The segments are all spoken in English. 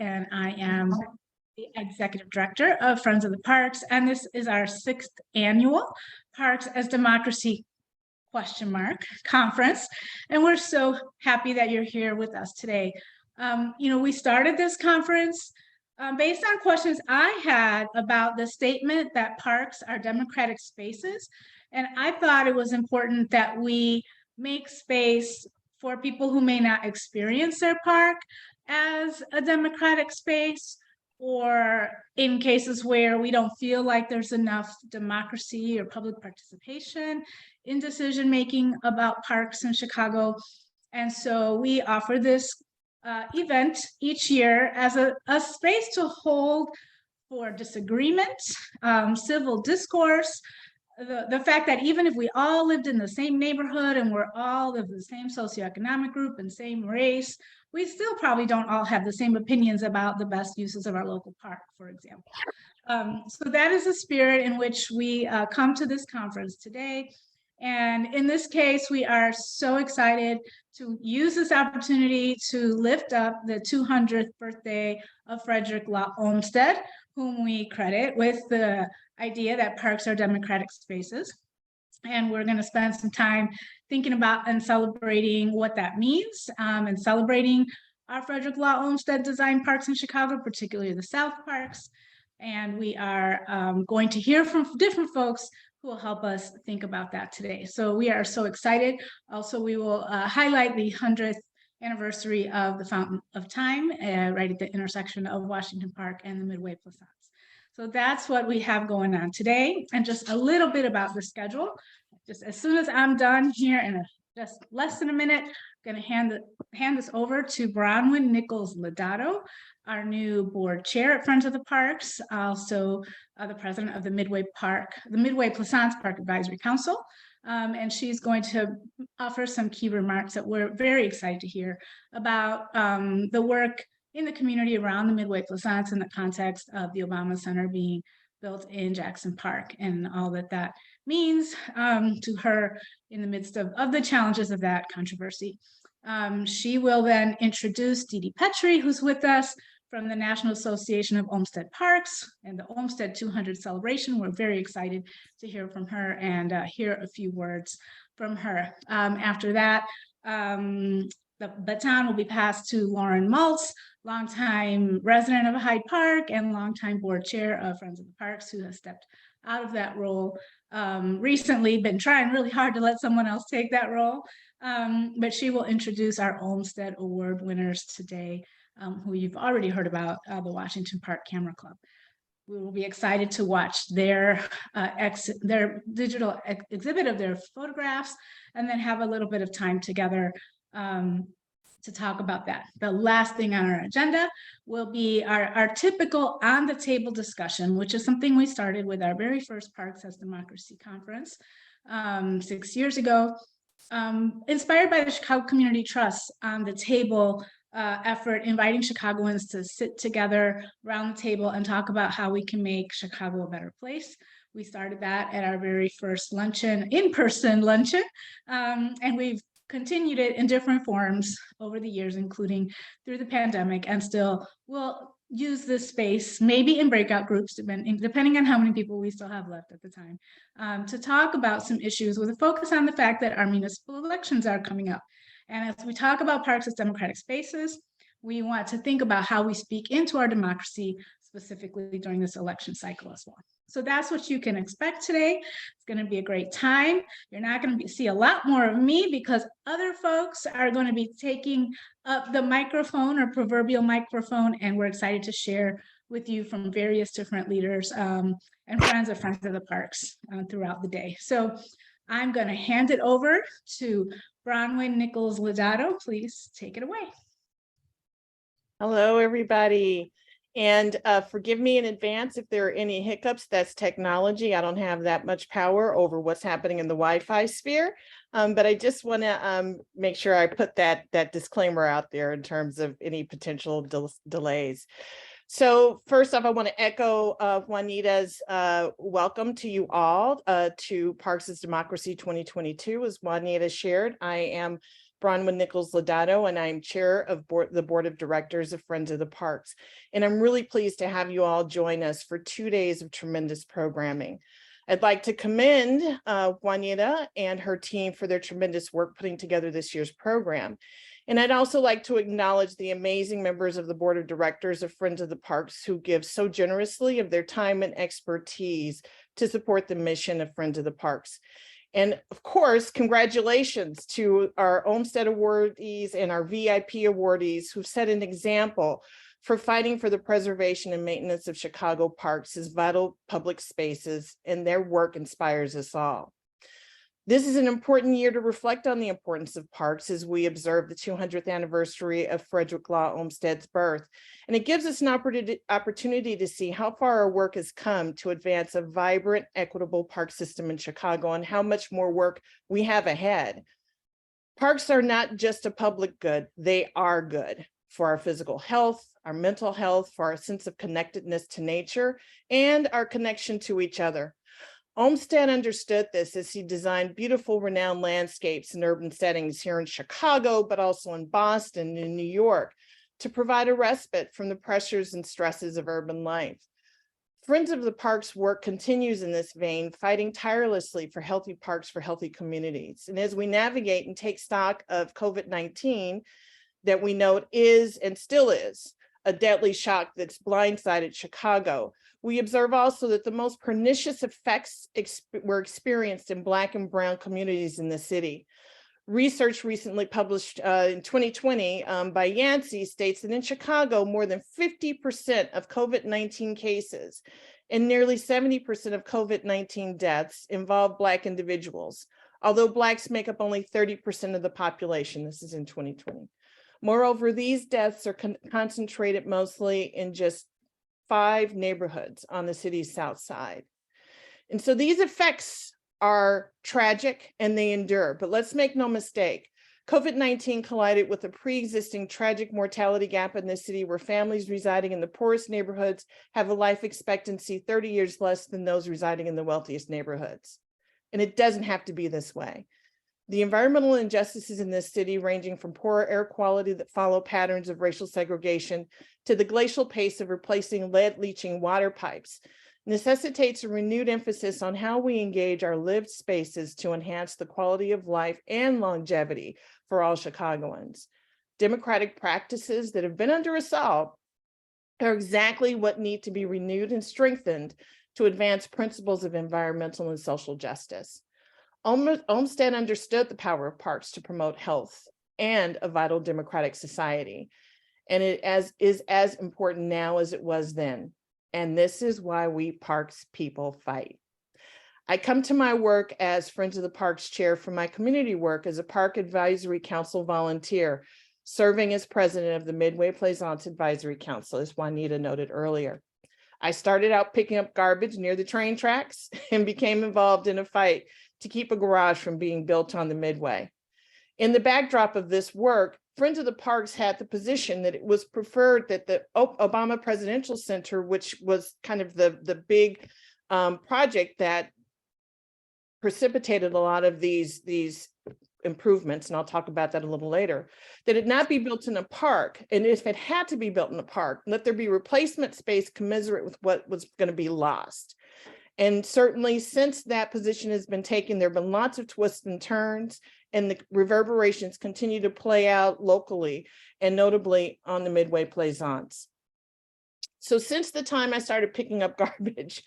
and I am the Executive Director of Friends of the Parks, and this is our 6th annual Parks as Democracy ? Conference, and we're so happy that you're here with us today. We started this conference based on questions I had about the statement that parks are democratic spaces, and I thought it was important that we make space for people who may not experience their park as a democratic space, or in cases where we don't feel like there's enough democracy or public participation in decision making about parks in Chicago. And so we offer this event each year as a space to hold for disagreement, civil discourse, the fact that even if we all lived in the same neighborhood and we're all of the same socioeconomic group and same race, we still probably don't all have the same opinions about the best uses of our local park, for example. So that is the spirit in which we come to this conference today. And in this case, we are so excited to use this opportunity to lift up the 200th birthday of Frederick Law Olmsted, whom we credit with the idea that parks are democratic spaces. And we're going to spend some time thinking about and celebrating what that means, and celebrating our Frederick Law Olmsted-designed parks in Chicago, particularly the South Parks. And we are going to hear from different folks who will help us think about that today. So we are so excited. Also, we will highlight the 100th anniversary of the Fountain of Time, right at the intersection of Washington Park and the Midway Plaisance. So that's what we have going on today, and just a little bit about the schedule. Just as soon as I'm done here in just less than a minute, I'm going to hand this over to Bronwyn Nichols Lodato, our new board chair at Friends of the Parks, also the president of the Midway Plaisance Park Advisory Council. And she's going to offer some key remarks that we're very excited to hear about the work in the community around the Midway Plaisance in the context of the Obama Center being built in Jackson Park and all that that means to her in the midst of the challenges of that controversy. She will then introduce Dede Petri, who's with us from the National Association of Olmsted Parks and the Olmsted 200 celebration. We're very excited to hear from her and hear a few words from her. After that, the baton will be passed to Lauren Maltz, longtime resident of Hyde Park and longtime board chair of Friends of the Parks, who has stepped out of that role recently, been trying really hard to let someone else take that role. But she will introduce our Olmsted Award winners today, who you've already heard about, the Washington Park Camera Club. We will be excited to watch their digital exhibit of their photographs, and then have a little bit of time together to talk about that. The last thing on our agenda will be our typical on the table discussion, which is something we started with our very first Parks as Democracy conference 6 years ago, inspired by the Chicago Community Trust on the table effort, inviting Chicagoans to sit together around the table and talk about how we can make Chicago a better place. We started that at our very first luncheon, in-person luncheon, and we've continued it in different forms over the years, including through the pandemic, and still will use this space, maybe in breakout groups, depending on how many people we still have left at the time, to talk about some issues with a focus on the fact that our municipal elections are coming up. And as we talk about parks as democratic spaces, we want to think about how we speak into our democracy, specifically during this election cycle as well. So that's what you can expect today. It's going to be a great time. You're not going to see a lot more of me because other folks are going to be taking up the microphone or proverbial microphone, and we're excited to share with you from various different leaders and friends of the Parks throughout the day. So I'm going to hand it over to Bronwyn Nichols Lodato. Please take it away. Hello, everybody. And forgive me in advance if there are any hiccups. That's technology. I don't have that much power over what's happening in the Wi-Fi sphere. But I just want to make sure I put that disclaimer out there in terms of any potential delays. So first off, I want to echo Juanita's welcome to you all to Parks as Democracy 2022. As Juanita shared, I am Bronwyn Nichols Lodato, and I'm chair of the board of directors of Friends of the Parks. And I'm really pleased to have you all join us for 2 days of tremendous programming. I'd like to commend Juanita and her team for their tremendous work putting together this year's program. And I'd also like to acknowledge the amazing members of the board of directors of Friends of the Parks who give so generously of their time and expertise to support the mission of Friends of the Parks. And of course, congratulations to our Olmsted awardees and our VIP awardees who set an example for fighting for the preservation and maintenance of Chicago parks as vital public spaces, and their work inspires us all. This is an important year to reflect on the importance of parks as we observe the 200th anniversary of Frederick Law Olmsted's birth. And it gives us an opportunity to see how far our work has come to advance a vibrant, equitable park system in Chicago and how much more work we have ahead. Parks are not just a public good, they are good for our physical health, our mental health, for our sense of connectedness to nature, and our connection to each other. Olmsted understood this as he designed beautiful, renowned landscapes in urban settings here in Chicago, but also in Boston and New York, to provide a respite from the pressures and stresses of urban life. Friends of the Parks work continues in this vein, fighting tirelessly for healthy parks for healthy communities. And as we navigate and take stock of COVID-19, that we know is and still is a deadly shock that's blindsided Chicago, we observe also that the most pernicious effects were experienced in Black and Brown communities in the city. Research recently published in 2020 by Yancey states that in Chicago, more than 50% of COVID-19 cases and nearly 70% of COVID-19 deaths involve Black individuals, although Blacks make up only 30% of the population. This is in 2020. Moreover, these deaths are concentrated mostly in just 5 neighborhoods on the city's south side. And so these effects are tragic and they endure, but let's make no mistake, COVID-19 collided with a pre-existing tragic mortality gap in the city where families residing in the poorest neighborhoods have a life expectancy 30 years less than those residing in the wealthiest neighborhoods. And it doesn't have to be this way. The environmental injustices in this city, ranging from poor air quality that follow patterns of racial segregation to the glacial pace of replacing lead leaching water pipes, necessitates a renewed emphasis on how we engage our lived spaces to enhance the quality of life and longevity for all Chicagoans. Democratic practices that have been under assault are exactly what need to be renewed and strengthened to advance principles of environmental and social justice. Olmsted understood the power of parks to promote health and a vital democratic society. And it is as important now as it was then. And this is why we parks people fight. I come to my work as Friends of the Parks chair for my community work as a Park Advisory Council volunteer, serving as president of the Midway Plaisance Advisory Council, as Juanita noted earlier. I started out picking up garbage near the train tracks and became involved in a fight to keep a garage from being built on the Midway. In the backdrop of this work, Friends of the Parks had the position that it was preferred that the Obama Presidential Center, which was kind of the big project that precipitated a lot of these improvements, and I'll talk about that a little later, that it not be built in a park. And if it had to be built in a park, let there be replacement space commensurate with what was going to be lost. And certainly since that position has been taken, there have been lots of twists and turns, and the reverberations continue to play out locally and notably on the Midway Plaisance. So since the time I started picking up garbage,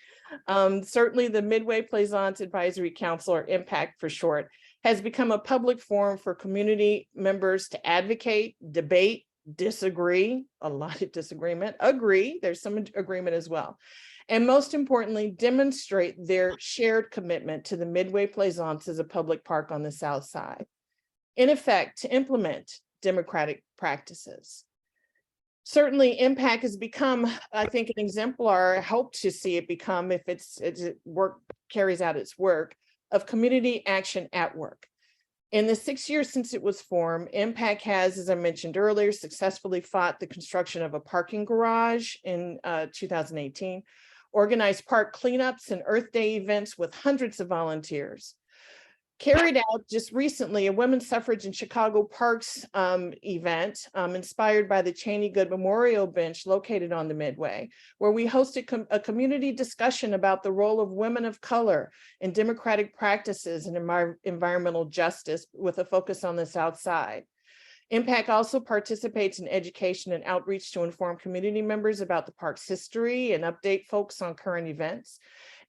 certainly the Midway Plaisance Advisory Council, or MPAC for short, has become a public forum for community members to advocate, debate, disagree, a lot of disagreement, agree, there's some agreement as well. And most importantly, demonstrate their shared commitment to the Midway Plaisance as a public park on the south side. In effect, to implement democratic practices. Certainly, MPAC has become, I think, an exemplar. I hope to see it become, if its work carries out its work, of community action at work. In the 6 years since it was formed, MPAC has, as I mentioned earlier, successfully fought the construction of a parking garage in 2018, organized park cleanups and Earth Day events with hundreds of volunteers, carried out just recently a women's suffrage in Chicago Parks event inspired by the Cheney Good Memorial Bench located on the Midway, where we hosted a community discussion about the role of women of color in democratic practices and environmental justice with a focus on the South Side. IMPAC also participates in education and outreach to inform community members about the park's history and update folks on current events.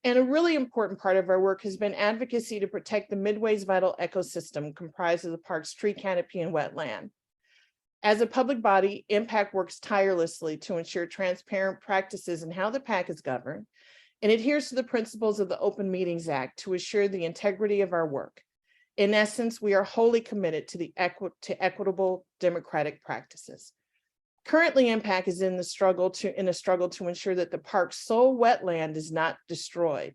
And a really important part of our work has been advocacy to protect the Midway's vital ecosystem comprised of the park's tree canopy and wetland. As a public body, IMPAC works tirelessly to ensure transparent practices in how the PAC is governed and adheres to the principles of the Open Meetings Act to assure the integrity of our work. In essence, we are wholly committed to equitable democratic practices. Currently, IMPAC is in a struggle to ensure that the park's sole wetland is not destroyed,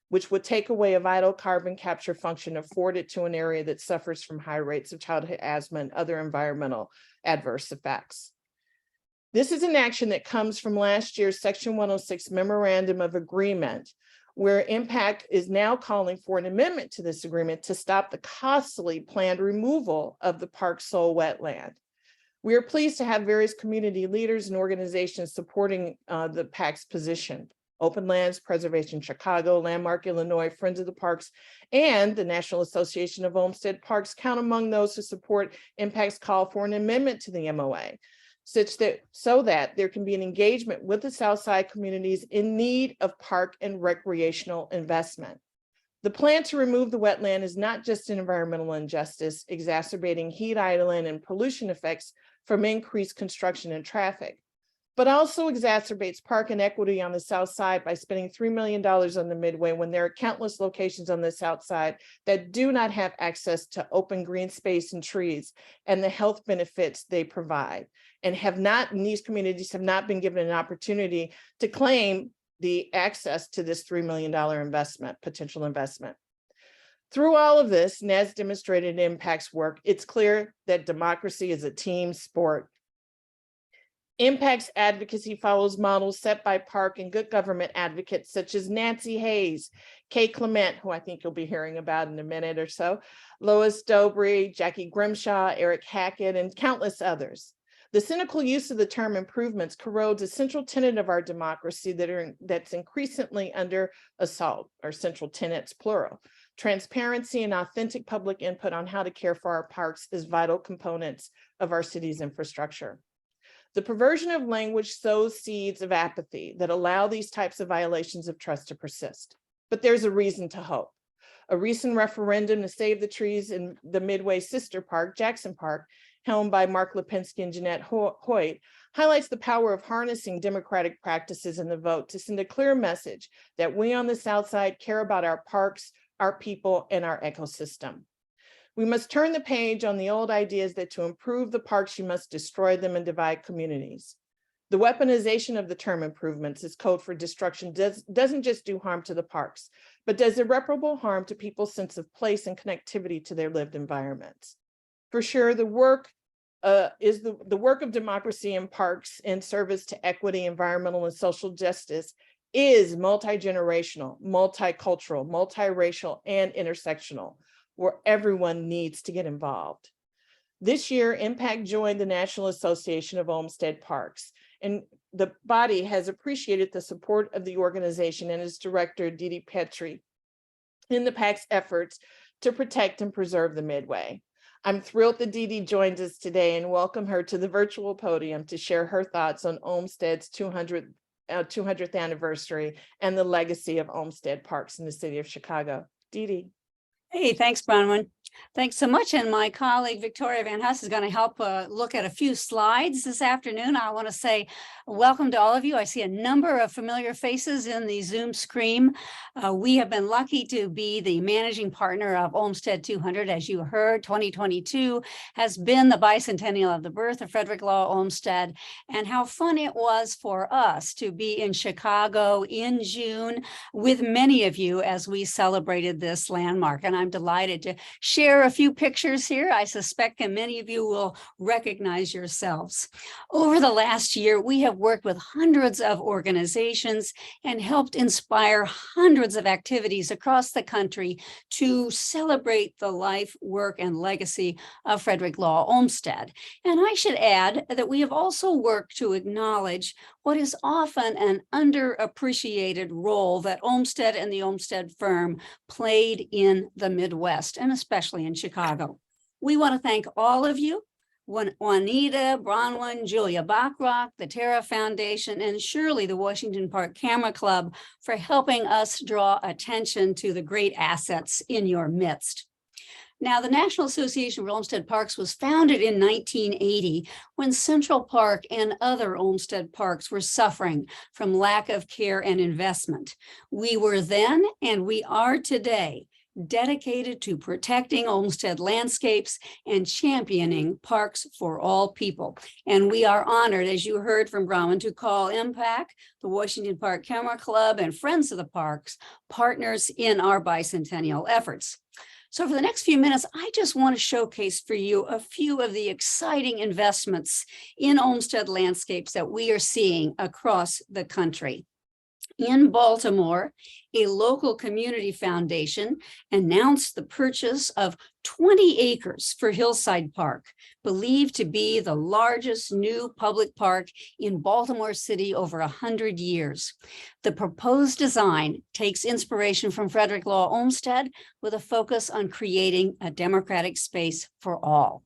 which would take away a vital carbon capture function afforded to an area that suffers from high rates of childhood asthma and other environmental adverse effects. This is an action that comes from last year's Section 106 Memorandum of Agreement, where IMPAC is now calling for an amendment to this agreement to stop the costly planned removal of the park's sole wetland. We are pleased to have various community leaders and organizations supporting the PAC's position. Open Lands, Preservation Chicago, Landmark Illinois, Friends of the Parks, and the National Association of Olmsted Parks count among those who support IMPAC's call for an amendment to the MOA, so that there can be an engagement with the Southside communities in need of park and recreational investment. The plan to remove the wetland is not just an environmental injustice, exacerbating heat island and pollution effects from increased construction and traffic, but also exacerbates park inequity on the South Side by spending $3 million on the Midway when there are countless locations on the South Side that do not have access to open green space and trees and the health benefits they provide, and these communities have not been given an opportunity to claim the access to this $3 million potential investment. Through all of this, and as demonstrated in IMPAC's work, it's clear that democracy is a team sport. IMPAC's advocacy follows models set by park and good government advocates such as Nancy Hayes, Kay Clement, who I think you'll be hearing about in a minute or so, Lois Dobry, Jackie Grimshaw, Eric Hackett, and countless others. The cynical use of the term improvements corrodes a central tenet of our democracy that's increasingly under assault, or central tenets, plural. Transparency and authentic public input on how to care for our parks is vital components of our city's infrastructure. The perversion of language sows seeds of apathy that allow these types of violations of trust to persist. But there's a reason to hope. A recent referendum to save the trees in the Midway sister park, Jackson Park, helmed by Mark Lipinski and Jeanette Hoyt, highlights the power of harnessing democratic practices in the vote to send a clear message that we on the South Side care about our parks, our people, and our ecosystem. We must turn the page on the old ideas that to improve the parks, you must destroy them and divide communities. The weaponization of the term improvements as code for destruction doesn't just do harm to the parks, but does irreparable harm to people's sense of place and connectivity to their lived environments. For sure, the work is the work of democracy in parks in service to equity, environmental, and social justice is multi-generational, multicultural, multiracial, and intersectional, where everyone needs to get involved. This year, IMPAC joined the National Association of Olmsted Parks, and the body has appreciated the support of the organization and its director, Dede Petri, in the PAC's efforts to protect and preserve the Midway. I'm thrilled that Dede joins us today and welcome her to the virtual podium to share her thoughts on Olmsted's 200th anniversary and the legacy of Olmsted Parks in the city of Chicago. Dede. Hey, thanks, Bronwyn. Thanks so much. And my colleague, Victoria Van Huss, is going to help look at a few slides this afternoon. I want to say welcome to all of you. I see a number of familiar faces in the Zoom screen. We have been lucky to be the managing partner of Olmsted 200. As you heard, 2022 has been the bicentennial of the birth of Frederick Law Olmsted, and how fun it was for us to be in Chicago in June with many of you as we celebrated this landmark. And I'm delighted to share share a few pictures here. I suspect that many of you will recognize yourselves. Over the last year, we have worked with hundreds of organizations and helped inspire hundreds of activities across the country to celebrate the life, work, and legacy of Frederick Law Olmsted. And I should add that we have also worked to acknowledge what is often an underappreciated role that Olmsted and the Olmsted firm played in the Midwest, and especially in Chicago. We want to thank all of you, Juanita, Bronwyn, Julia Bachrock, the Terra Foundation, and surely the Washington Park Camera Club for helping us draw attention to the great assets in your midst. Now, the National Association of Olmsted Parks was founded in 1980 when Central Park and other Olmsted parks were suffering from lack of care and investment. We were then, and we are today, dedicated to protecting Olmsted landscapes and championing parks for all people. And we are honored, as you heard from Bronwyn, to call MPAC, the Washington Park Camera Club, and Friends of the Parks partners in our bicentennial efforts. So for the next few minutes, I just want to showcase for you a few of the exciting investments in Olmsted landscapes that we are seeing across the country. In Baltimore, a local community foundation announced the purchase of 20 acres for Hillside Park, believed to be the largest new public park in Baltimore City over 100 years. The proposed design takes inspiration from Frederick Law Olmsted with a focus on creating a democratic space for all.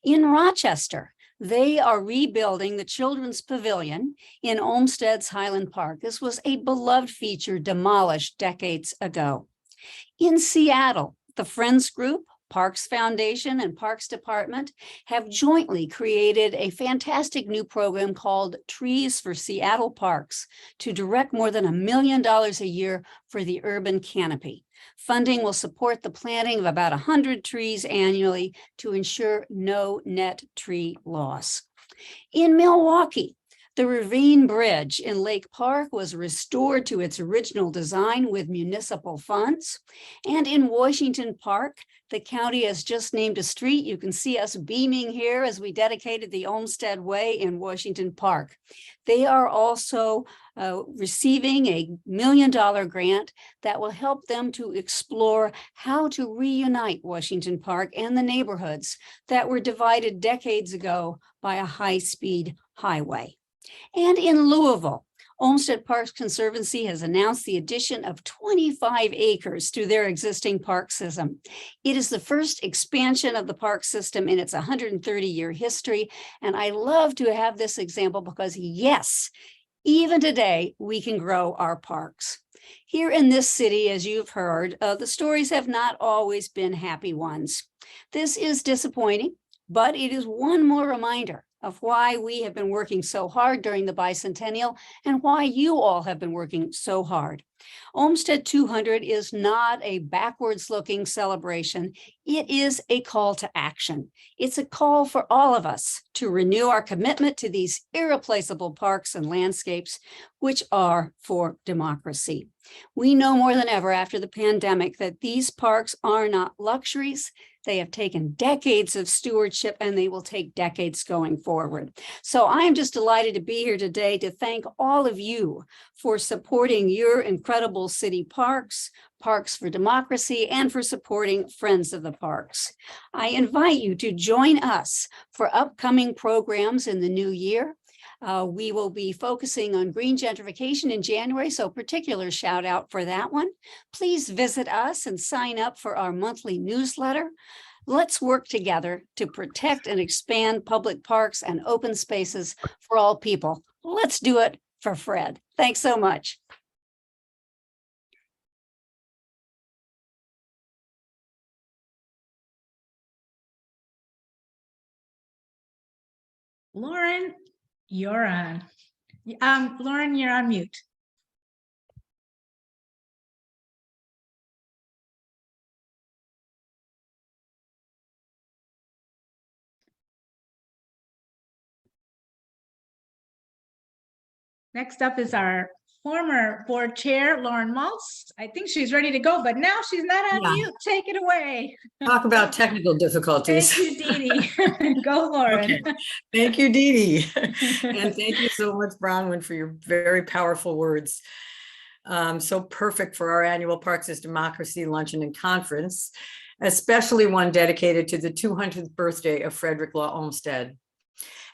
In Rochester, they are rebuilding the Children's Pavilion in Olmsted's Highland Park. This was a beloved feature demolished decades ago. In Seattle, the Friends Group, Parks Foundation, and Parks Department have jointly created a fantastic new program called Trees for Seattle Parks to direct more than $1 million a year for the urban canopy. Funding will support the planting of about 100 trees annually to ensure no net tree loss. In Milwaukee, the Ravine Bridge in Lake Park was restored to its original design with municipal funds. And in Washington Park, the county has just named a street. You can see us beaming here as we dedicated the Olmsted Way in Washington Park. They are also receiving a $1 million grant that will help them to explore how to reunite Washington Park and the neighborhoods that were divided decades ago by a high-speed highway. And in Louisville, Olmsted Parks Conservancy has announced the addition of 25 acres to their existing park system. It is the first expansion of the park system in its 130-year history. And I love to have this example because, yes, even today, we can grow our parks. Here in this city, as you've heard, the stories have not always been happy ones. This is disappointing, but it is one more reminder of why we have been working so hard during the bicentennial and why you all have been working so hard. Olmsted 200 is not a backwards-looking celebration. It is a call to action. It's a call for all of us to renew our commitment to these irreplaceable parks and landscapes, which are for democracy. We know more than ever after the pandemic that these parks are not luxuries. They have taken decades of stewardship, and they will take decades going forward. So I am just delighted to be here today to thank all of you for supporting your incredible city parks, Parks for Democracy, and for supporting Friends of the Parks. I invite you to join us for upcoming programs in the new year. We will be focusing on green gentrification in January, so particular shout out for that one. Please visit us and sign up for our monthly newsletter. Let's work together to protect and expand public parks and open spaces for all people. Let's do it for Fred. Thanks so much. Lauren, you're on. Lauren, you're on mute. Next up is our former board chair, Lauren Maltz. I think she's ready to go, but now she's not on Yeah. mute. Take it away. Talk about technical difficulties. Thank you, Dede. Go, Lauren. Okay. Thank you, Dede. And thank you so much, Bronwyn, for your very powerful words. So perfect for our annual Parks is Democracy Luncheon and Conference, especially one dedicated to the 200th birthday of Frederick Law Olmsted.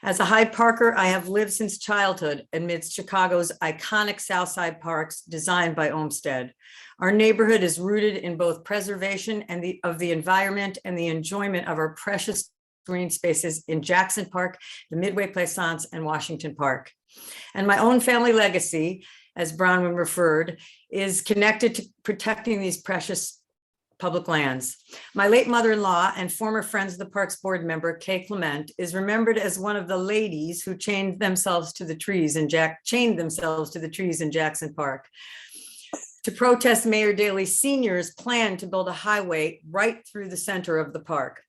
As a Hyde Parker, I have lived since childhood amidst Chicago's iconic Southside parks designed by Olmsted. Our neighborhood is rooted in both preservation and of the environment and the enjoyment of our precious green spaces in Jackson Park, the Midway Plaisance, and Washington Park. And my own family legacy, as Bronwyn referred, is connected to protecting these precious public lands. My late mother-in-law and former Friends of the Parks board member, Kay Clement, is remembered as one of the ladies who chained themselves to the trees in Jackson Park. To protest Mayor Daley's seniors' plan to build a highway right through the center of the park,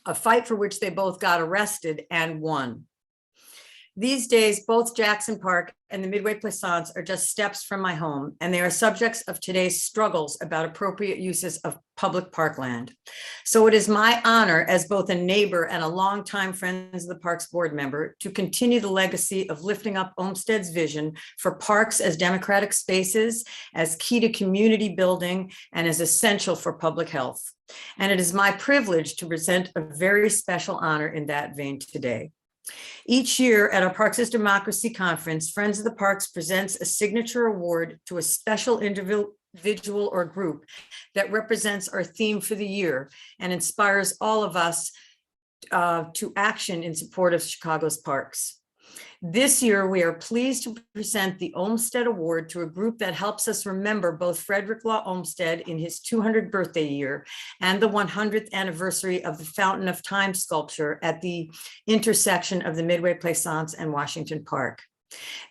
a fight for which they both got arrested and won. These days, both Jackson Park and the Midway Plaisance are just steps from my home, and they are subjects of today's struggles about appropriate uses of public parkland. So it is my honor as both a neighbor and a longtime Friends of the Parks board member to continue the legacy of lifting up Olmsted's vision for parks as democratic spaces, as key to community building, and as essential for public health. And it is my privilege to present a very special honor in that vein today. Each year at our Parks is Democracy Conference, Friends of the Parks presents a signature award to a special individual or group that represents our theme for the year and inspires all of us to action in support of Chicago's parks. This year, we are pleased to present the Olmsted Award to a group that helps us remember both Frederick Law Olmsted in his 200th birthday year and the 100th anniversary of the Fountain of Time sculpture at the intersection of the Midway Plaisance and Washington Park.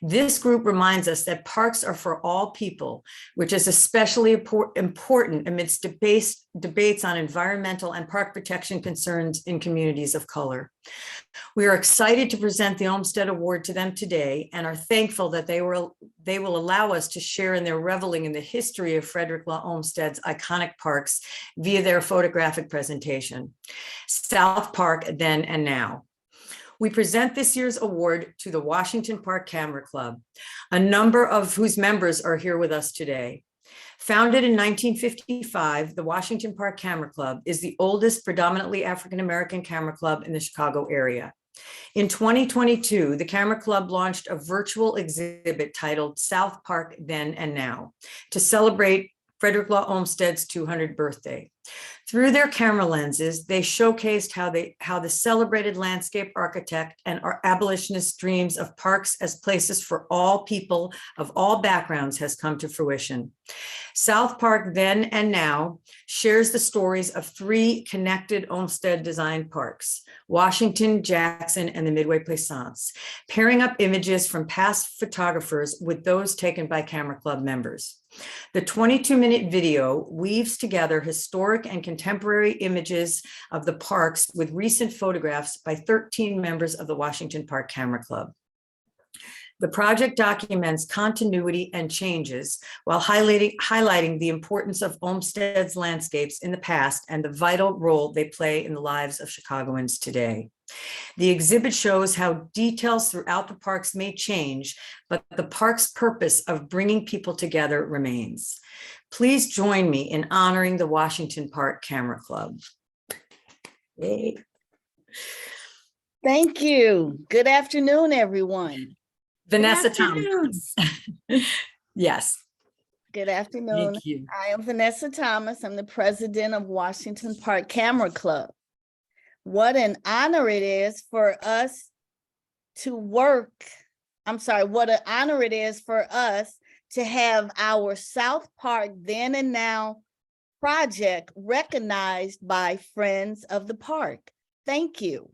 This group reminds us that parks are for all people, which is especially important amidst debates on environmental and park protection concerns in communities of color. We are excited to present the Olmsted Award to them today and are thankful that they will allow us to share in their reveling in the history of Frederick Law Olmsted's iconic parks via their photographic presentation, South Park Then and Now. We present this year's award to the Washington Park Camera Club, a number of whose members are here with us today. Founded in 1955, the Washington Park Camera Club is the oldest predominantly African-American camera club in the Chicago area. In 2022, the Camera Club launched a virtual exhibit titled South Park Then and Now to celebrate Frederick Law Olmsted's 200th birthday. Through their camera lenses, they showcased how the celebrated landscape architect and our abolitionist dreams of parks as places for all people of all backgrounds has come to fruition. South Park Then and Now shares the stories of three connected Olmsted-designed parks, Washington, Jackson, and the Midway Plaisance, pairing up images from past photographers with those taken by Camera Club members. The 22-minute video weaves together historic and contemporary images of the parks with recent photographs by 13 members of the Washington Park Camera Club. The project documents continuity and changes while highlighting the importance of Olmsted's landscapes in the past and the vital role they play in the lives of Chicagoans today. The exhibit shows how details throughout the parks may change, but the park's purpose of bringing people together remains. Please join me in honoring the Washington Park Camera Club. Yay. Thank you. Good afternoon, everyone. Vanessa Thomas. Yes. Good afternoon. Thank you. I am Vanessa Thomas. I'm the president of Washington Park Camera Club. What an honor it is for us to work. What an honor it is for us to have our South Park Then and Now project recognized by Friends of the Park. Thank you.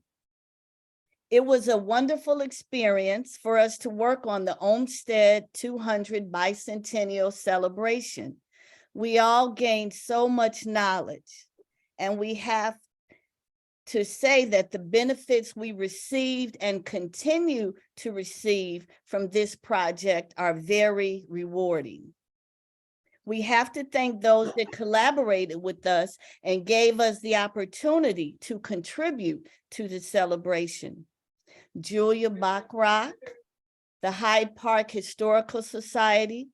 It was a wonderful experience for us to work on the Olmsted 200 bicentennial celebration. We all gained so much knowledge, and we have to say that the benefits we received and continue to receive from this project are very rewarding. We have to thank those that collaborated with us and gave us the opportunity to contribute to the celebration. Julia Bachrock, the Hyde Park Historical Society,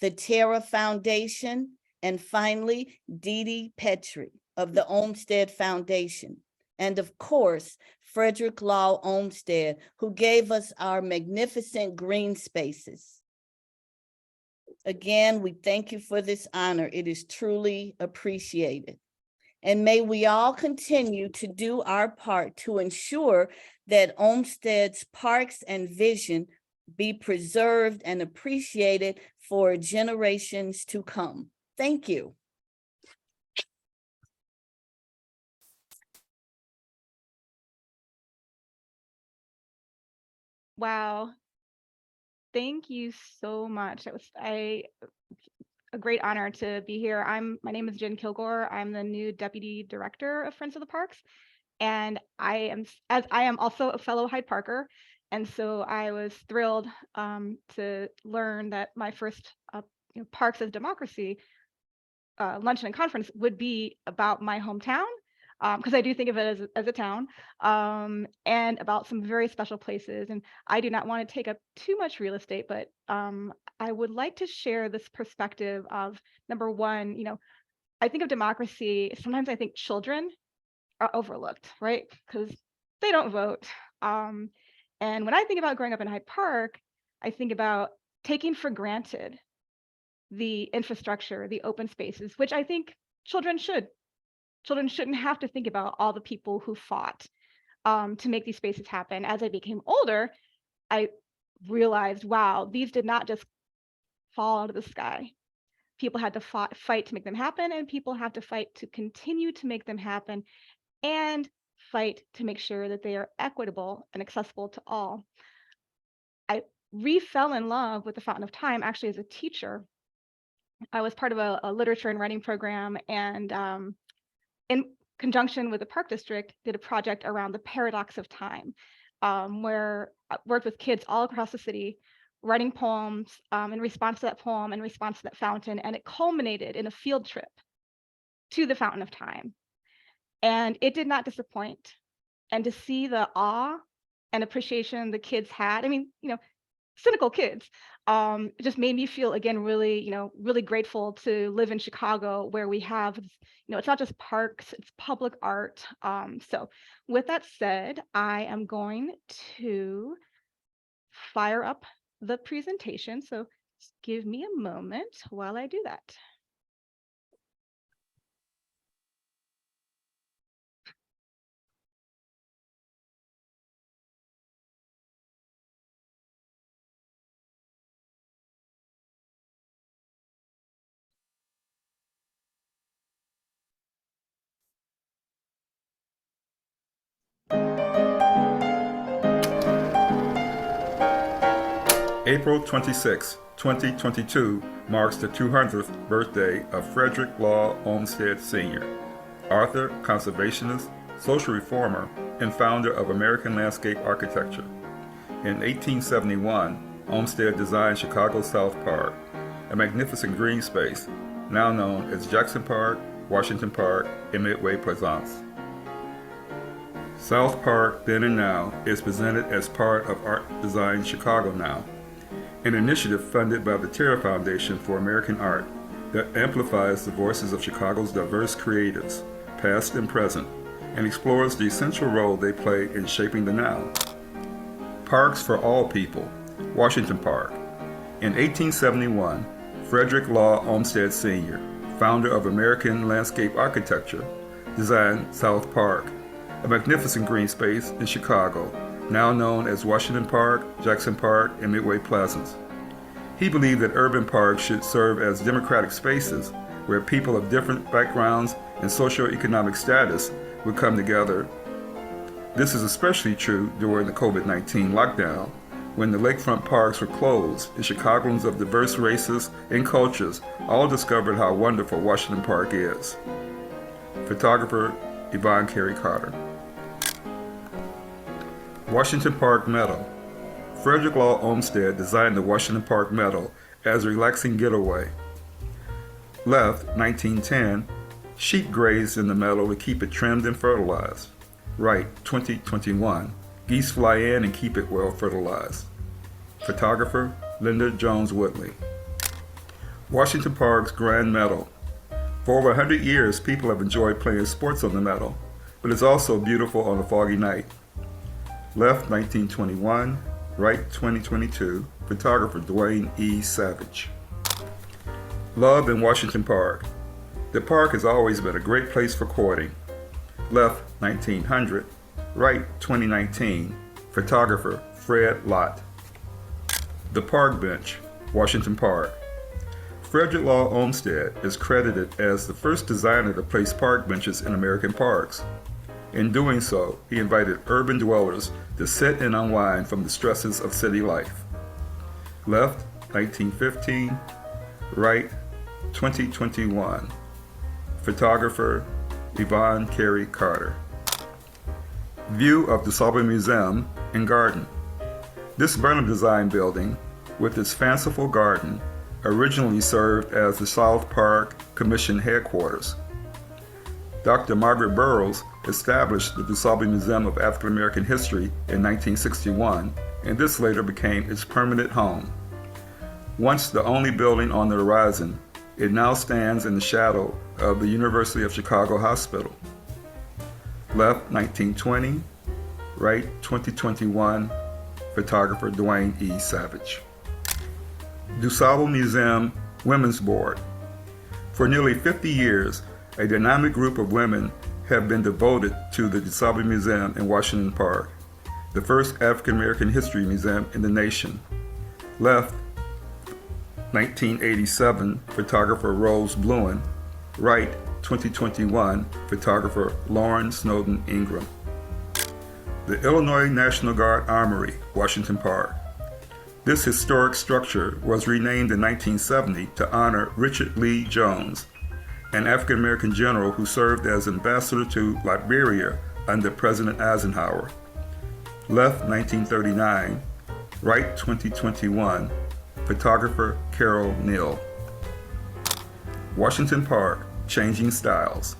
the Terra Foundation, and finally, Dede Petri of the Olmsted Foundation. And of course, Frederick Law Olmsted, who gave us our magnificent green spaces. Again, we thank you for this honor. It is truly appreciated. And may we all continue to do our part to ensure that Olmsted's parks and vision be preserved and appreciated for generations to come. Thank you. Wow. Thank you so much. It was a great honor to be here. My name is Jen Kilgore. I'm the new Deputy Director of Friends of the Parks. And I am also a fellow Hyde Parker. And so I was thrilled to learn that my first Parks as Democracy luncheon and conference would be about my hometown, because I do think of it as a town, and about some very special places. And I do not want to take up too much real estate, but I would like to share this perspective of, number one, I think of democracy, sometimes I think children are overlooked, right? Because they don't vote. And when I think about growing up in Hyde Park, I think about taking for granted the infrastructure, the open spaces, which I think children should. Children shouldn't have to think about all the people who fought to make these spaces happen. As I became older, I realized, wow, these did not just fall out of the sky. People had to fight to make them happen, and people have to fight to continue to make them happen, and fight to make sure that they are equitable and accessible to all. I fell in love with the Fountain of Time actually as a teacher. I was part of a literature and writing program, and in conjunction with the Park District, did a project around the paradox of time, where I worked with kids all across the city, writing poems in response to that poem, in response to that fountain, and it culminated in a field trip to the Fountain of Time. And it did not disappoint. And to see the awe and appreciation the kids had, I mean, cynical kids, it just made me feel, again, really, really grateful to live in Chicago, where we have, it's not just parks, it's public art. So with that said, I am going to fire up the presentation. So just give me a moment while I do that. April 26, 2022 marks the 200th birthday of Frederick Law Olmsted Sr., author, conservationist, social reformer, and founder of American landscape architecture. In 1871, Olmsted designed Chicago's South Park, a magnificent green space, now known as Jackson Park, Washington Park, and Midway Plaisance. South Park Then and Now is presented as part of Art Design Chicago Now, an initiative funded by the Terra Foundation for American Art that amplifies the voices of Chicago's diverse creatives, past and present, and explores the essential role they play in shaping the now. Parks for All People, Washington Park. In 1871, Frederick Law Olmsted Sr., founder of American landscape architecture, designed South Park, a magnificent green space in Chicago, now known as Washington Park, Jackson Park, and Midway Plaisance. He believed that urban parks should serve as democratic spaces where people of different backgrounds and socioeconomic status would come together. This is especially true during the COVID-19 lockdown, when the lakefront parks were closed and Chicagoans of diverse races and cultures all discovered how wonderful Washington Park is. Photographer Yvonne Carey Carter. Washington Park Meadow. Frederick Law Olmsted designed the Washington Park Meadow as a relaxing getaway. Left, 1910, sheep grazed in the meadow to keep it trimmed and fertilized. Right, 2021, geese fly in and keep it well fertilized. Photographer, Linda Jones Whitley. Washington Park's Grand Meadow. For over 100 years, people have enjoyed playing sports on the meadow, but it's also beautiful on a foggy night. Left, 1921, right, 2022, photographer Dwayne E. Savage. Love in Washington Park. The park has always been a great place for courting. Left, 1900, right, 2019, photographer Fred Lott. The Park Bench, Washington Park. Frederick Law Olmsted is credited as the first designer to place park benches in American parks. In doing so, he invited urban dwellers to sit and unwind from the stresses of city life. Left, 1915, right, 2021. Photographer, Yvonne Carey Carter. View of DuSable Museum and Garden. This Burnham-designed building, with its fanciful garden, originally served as the South Park Commission headquarters. Dr. Margaret Burroughs established the DuSable Museum of African American History in 1961, and this later became its permanent home. Once the only building on the horizon, it now stands in the shadow of the University of Chicago Hospital. Left, 1920, right, 2021, photographer Dwayne E. Savage. DuSable Museum Women's Board. For nearly 50 years, a dynamic group of women have been devoted to the DuSable Museum in Washington Park, the first African American history museum in the nation. Left, 1987, photographer Rose Bluen. Right, 2021, photographer Lauren Snowden Ingram. The Illinois National Guard Armory, Washington Park. This historic structure was renamed in 1970 to honor Richard Lee Jones, an African American general who served as ambassador to Liberia under President Eisenhower. Left, 1939, right, 2021, photographer Carol Neal. Washington Park, Changing Styles.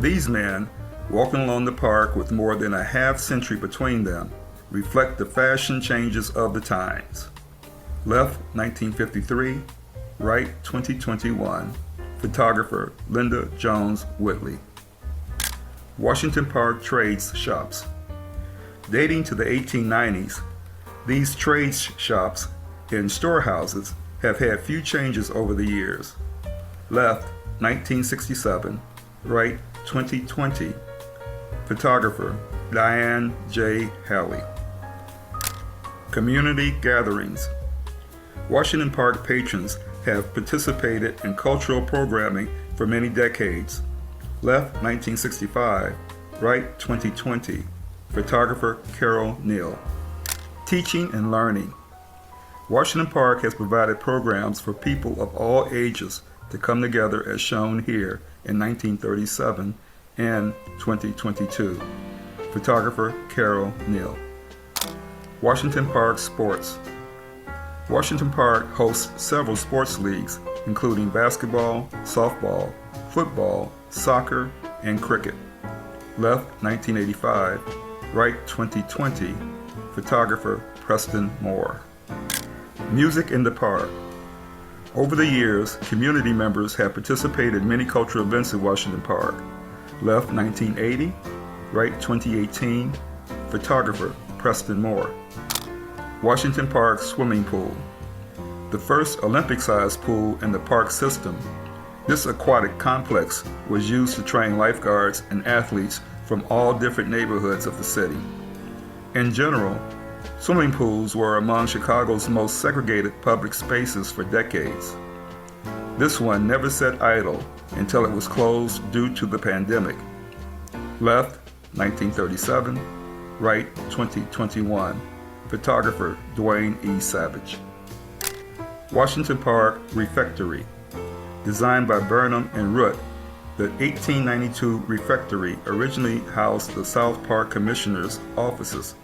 These men, walking along the park with more than a half century between them, reflect the fashion changes of the times. Left, 1953, right, 2021, photographer Linda Jones Whitley. Washington Park Trades Shops. Dating to the 1890s, these trades shops in storehouses have had few changes over the years. Left, 1967, right, 2020, photographer Diane J. Halley. Community gatherings. Washington Park patrons have participated in cultural programming for many decades. Left, 1965, right, 2020, photographer Carol Neal. Teaching and learning. Washington Park has provided programs for people of all ages to come together as shown here in 1937 and 2022. Photographer Carol Neal. Washington Park Sports. Washington Park hosts several sports leagues, including basketball, softball, football, soccer, and cricket. Left, 1985, right, 2020, photographer Preston Moore. Music in the Park. Over the years, community members have participated in many cultural events in Washington Park. Left, 1980, right, 2018, photographer Preston Moore. Washington Park Swimming Pool. The first Olympic-sized pool in the park system, this aquatic complex was used to train lifeguards and athletes from all different neighborhoods of the city. In general, swimming pools were among Chicago's most segregated public spaces for decades. This one never sat idle until it was closed due to the pandemic. Left, 1937, right, 2021, photographer Dwayne E. Savage. Washington Park Refectory. Designed by Burnham and Root, the 1892 refectory originally housed the South Park Commissioner's offices,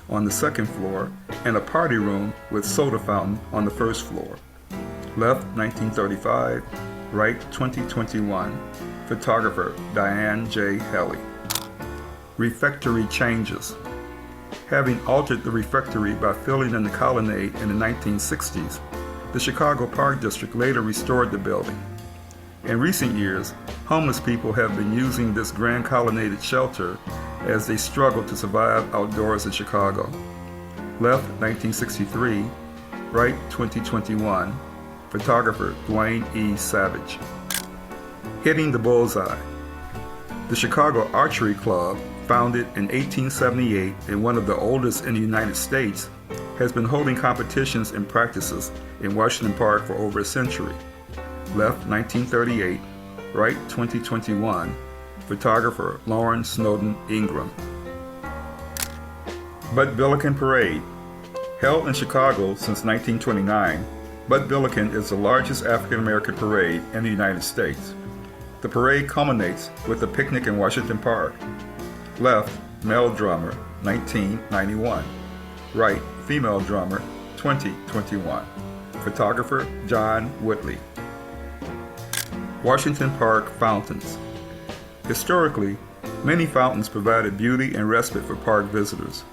on the second floor and a party room with soda fountain on the first floor. Left 1935, right 2021. Photographer Diane J. Helly. Refectory changes. Having altered the refectory by filling in the colonnade in the 1960s, the Chicago Park District later restored the building. In recent years, homeless people have been using this grand colonnaded shelter as they struggle to survive outdoors in Chicago. Left 1963, right 2021. Photographer Dwayne E. Savage. Hitting the bullseye. The Chicago Archery Club, founded in 1878 and one of the oldest in the United States, has been holding competitions and practices in Washington Park for over a century. Left 1938, right 2021. Photographer Lauren Snowden Ingram. Bud Billiken Parade. Held in Chicago since 1929, Bud Billiken is the largest African American parade in the United States. The parade culminates with a picnic in Washington Park. Left, male drummer, 1991. Right, female drummer, 2021. Photographer John Whitley. Washington Park fountains. Historically, many fountains provided beauty and respite for park visitors.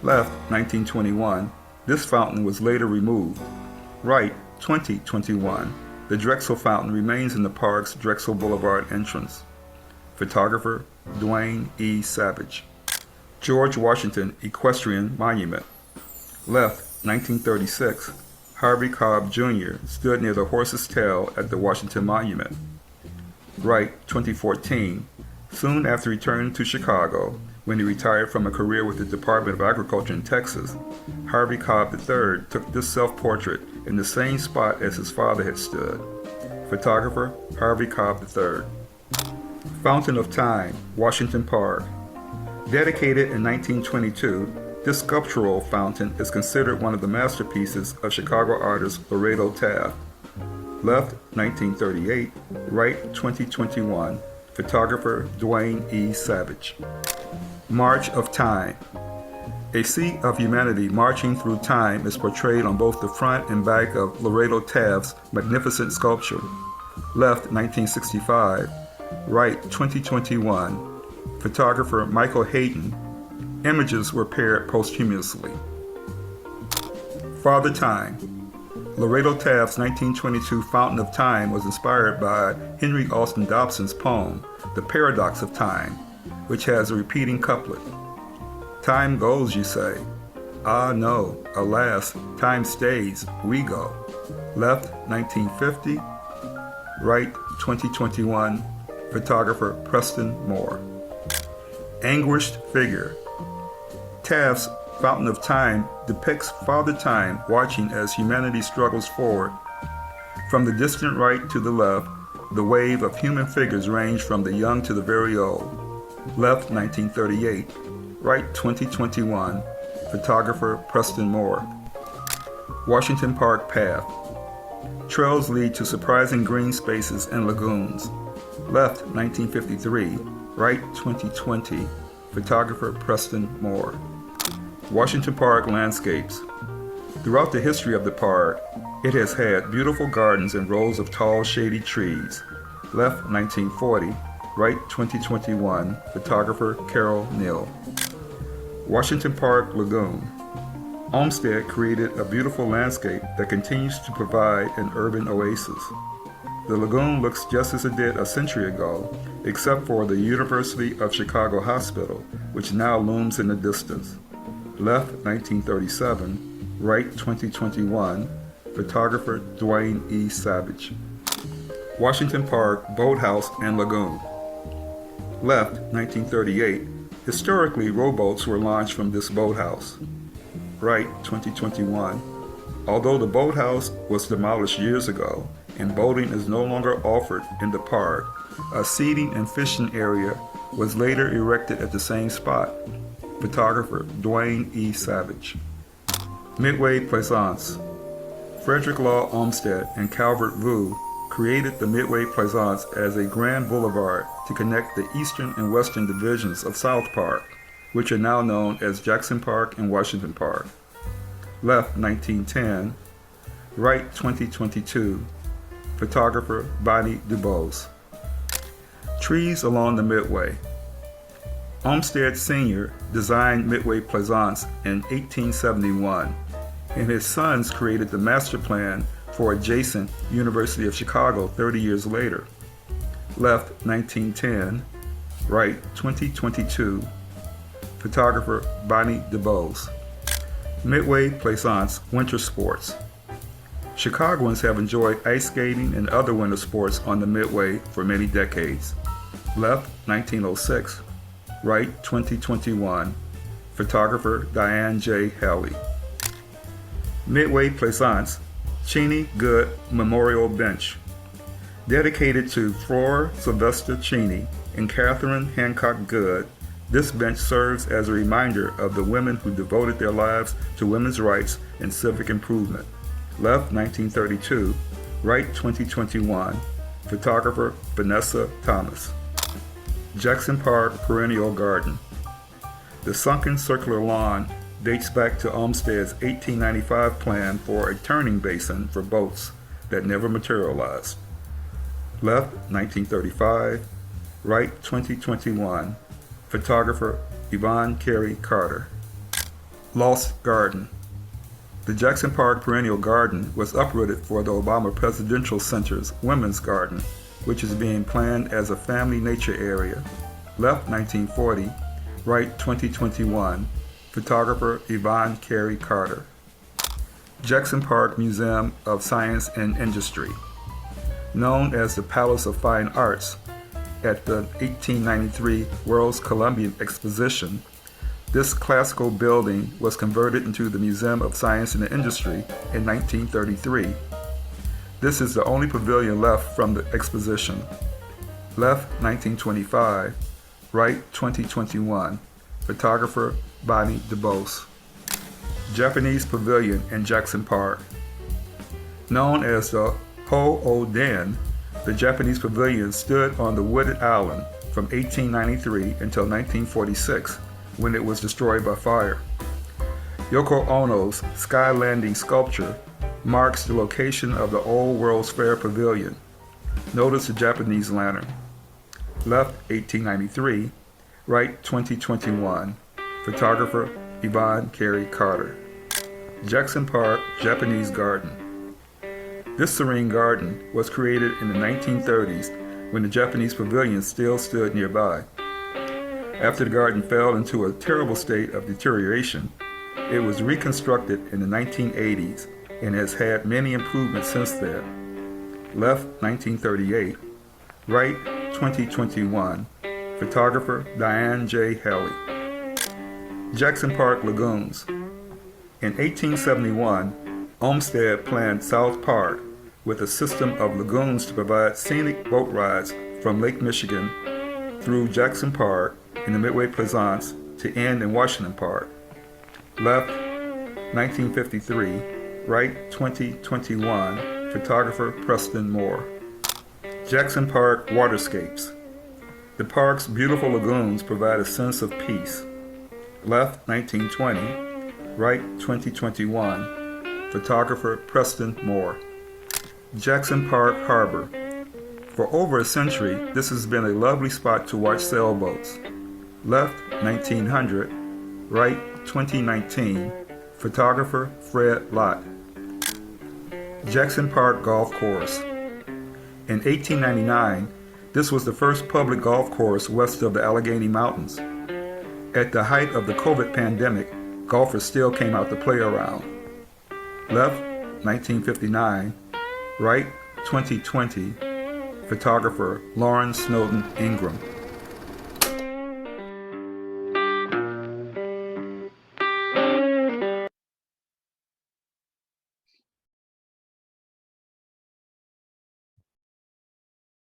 Left, 1921, this fountain was later removed. Right, 2021, the Drexel Fountain remains in the park's Drexel Boulevard entrance. Photographer Dwayne E. Savage. George Washington Equestrian Monument. Left, 1936, Harvey Cobb Jr. stood near the horse's tail at the Washington Monument. Right, 2014, soon after returning to Chicago, when he retired from a career with the Department of Agriculture in Texas, Harvey Cobb III took this self-portrait in the same spot as his father had stood. Photographer Harvey Cobb III. Fountain of Time, Washington Park. Dedicated in 1922, this sculptural fountain is considered one of the masterpieces of Chicago artist Lodato Taft. Left 1938, right 2021. Photographer Dwayne E. Savage. March of Time. A sea of humanity marching through time is portrayed on both the front and back of Lodato Taft's magnificent sculpture. Left 1965, right 2021. Photographer Michael Hayden. Images were paired posthumously. Father Time. Lodato Taft's 1922 Fountain of Time was inspired by Henry Austin Dobson's poem, The Paradox of Time, which has a repeating couplet. Time goes, you say. Ah, no, alas, time stays, we go. Left, 1950. Right, 2021. Photographer Preston Moore. Anguished Figure. Taft's Fountain of Time depicts Father Time watching as humanity struggles forward. From the distant right to the left, the wave of human figures range from the young to the very old. Left 1938, right 2021, photographer Preston Moore. Washington Park Path. Trails lead to surprising green spaces and lagoons. Left 1953, right 2020, photographer Preston Moore. Washington Park Landscapes. Throughout the history of the park, it has had beautiful gardens and rows of tall, shady trees. Left 1940, right 2021, photographer Carol Neal. Washington Park Lagoon. Olmsted created a beautiful landscape that continues to provide an urban oasis. The lagoon looks just as it did a century ago, except for the University of Chicago Hospital, which now looms in the distance. Left 1937, right 2021, photographer Dwayne E. Savage. Washington Park Boathouse and Lagoon. Left 1938, historically rowboats were launched from this boathouse. Right 2021, although the boathouse was demolished years ago and boating is no longer offered in the park, a seating and fishing area was later erected at the same spot. Photographer Dwayne E. Savage. Midway Plaisance. Frederick Law Olmsted and Calvert Vaux created the Midway Plaisance as a grand boulevard to connect the eastern and western divisions of South Park. which are now known as Jackson Park and Washington Park. Left, 1910. Right, 2022. Photographer Bonnie DuBose. Trees along the Midway. Olmsted Sr. designed Midway Plaisance in 1871, and his sons created the master plan for adjacent University of Chicago 30 years later. Left, 1910. Right, 2022. Photographer Bonnie DuBose. Midway Plaisance Winter Sports. Chicagoans have enjoyed ice skating and other winter sports on the Midway for many decades. Left, 1906. Right, 2021. Photographer Diane J. Halley. Midway Plaisance Cheney Good Memorial Bench. Dedicated to Flora Sylvester Cheney and Catherine Hancock Good, this bench serves as a reminder of the women who devoted their lives to women's rights and civic improvement. Left, 1932. Right, 2021. Photographer Vanessa Thomas. Jackson Park Perennial Garden. The sunken circular lawn dates back to Olmsted's 1895 plan for a turning basin for boats that never materialized. Left, 1935. Right, 2021. Photographer Yvonne Carey Carter. Lost Garden. The Jackson Park Perennial Garden was uprooted for the Obama Presidential Center's Women's Garden, which is being planned as a family nature area. Left, 1940. Right, 2021. Photographer Yvonne Carey Carter. Jackson Park Museum of Science and Industry. Known as the Palace of Fine Arts, at the 1893 World's Columbian Exposition, this classical building was converted into the Museum of Science and Industry in 1933. This is the only pavilion left from the exposition. Left, 1925. Right, 2021. Photographer Bonnie DuBose. Japanese Pavilion in Jackson Park. Known as the Ho-O-Den, the Japanese pavilion stood on the wooded island from 1893 until 1946, when it was destroyed by fire. Yoko Ono's Sky Landing sculpture marks the location of the old World's Fair Pavilion. Notice the Japanese lantern. Left, 1893. Right, 2021. Photographer Yvonne Carey Carter. Jackson Park Japanese Garden. This serene garden was created in the 1930s when the Japanese pavilion still stood nearby. After the garden fell into a terrible state of deterioration, it was reconstructed in the 1980s and has had many improvements since then. Left, 1938. Right, 2021. Photographer Diane J. Halley. Jackson Park Lagoons. In 1871, Olmsted planned South Park with a system of lagoons to provide scenic boat rides from Lake Michigan through Jackson Park in the Midway Plaisance to end in Washington Park. Left, 1953. Right, 2021. Photographer Preston Moore. Jackson Park Waterscapes. The park's beautiful lagoons provide a sense of peace. Left, 1920. Right, 2021. Photographer Preston Moore. Jackson Park Harbor. For over a century, this has been a lovely spot to watch sailboats. Left, 1900. Right, 2019. Photographer Fred Lott. Jackson Park Golf Course. In 1899, this was the first public golf course west of the Allegheny Mountains. At the height of the COVID pandemic, golfers still came out to play around. Left, 1959. Right, 2020. Photographer Lauren Snowden Ingram.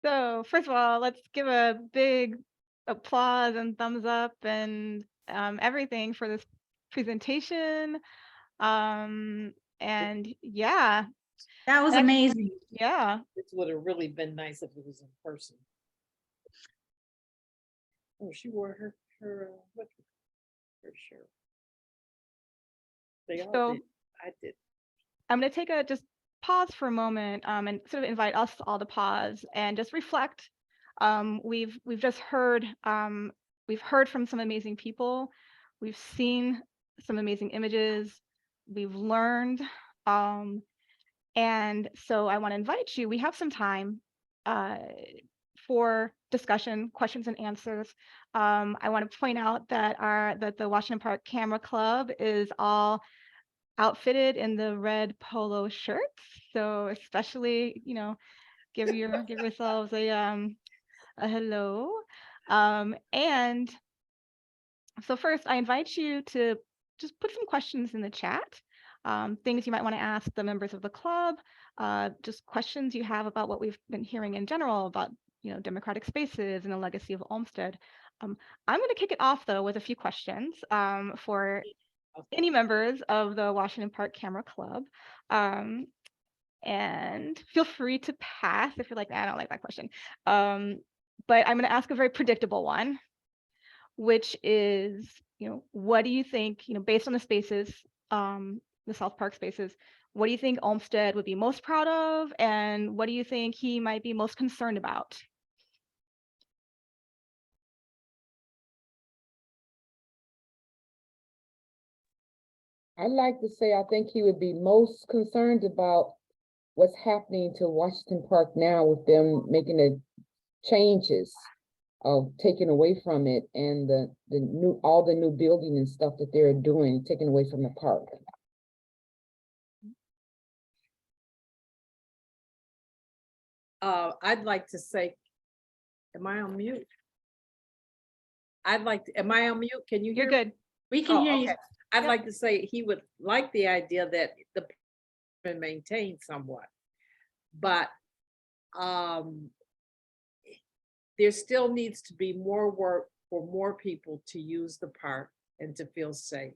So first of all, let's give a big applause and thumbs up and everything for this presentation. And yeah, That was amazing. yeah. It would have really been nice if it was in person. Oh, she wore her what for sure. They all So did. I did. I'm going to take a just pause for a moment and sort of invite us all to pause and just reflect. We've just heard we've heard from some amazing people. We've seen some amazing images. We've learned. And so I want to invite you. We have some time for discussion, questions and answers. I want to point out that the Washington Park Camera Club is all outfitted in the red polo shirts. So especially, you know, give yourselves a hello. And so first, I invite you to just put some questions in the chat, things you might want to ask the members of the club, just questions you have about what we've been hearing in general about, you know, democratic spaces and the legacy of Olmsted. I'm going to kick it off though with a few questions for any members of the Washington Park Camera Club. And feel free to pass if you're like, I don't like that question. But I'm going to ask a very predictable one, which is, you know, what do you think, you know, based on the spaces, the South Park spaces, what do you think Olmsted would be most proud of? And what do you think he might be most concerned about? I'd like to say I think he would be most concerned about what's happening to Washington Park now with them making the changes of taking away from it and all the new building and stuff that they're doing, taking away from the park. I'd like to say, am I on mute? Am I on mute? Can you hear? You're good. We can hear you. Okay. I'd Yep. like to say he would like the idea that the been maintained somewhat, but there still needs to be more work for more people to use the park and to feel safe.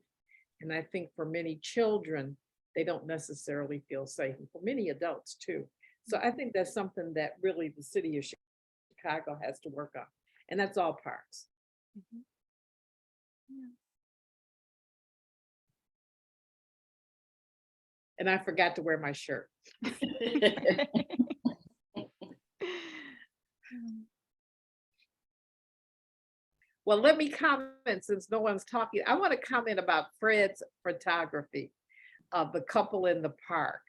And I think for many children, they don't necessarily feel safe, and for many adults too. So I think that's something that really the city of Chicago has to work on, and that's all parks. Mhm. Yeah. And I forgot to wear my shirt. Well, let me comment since no one's talking. I want to comment about Fred's photography of the couple in the park.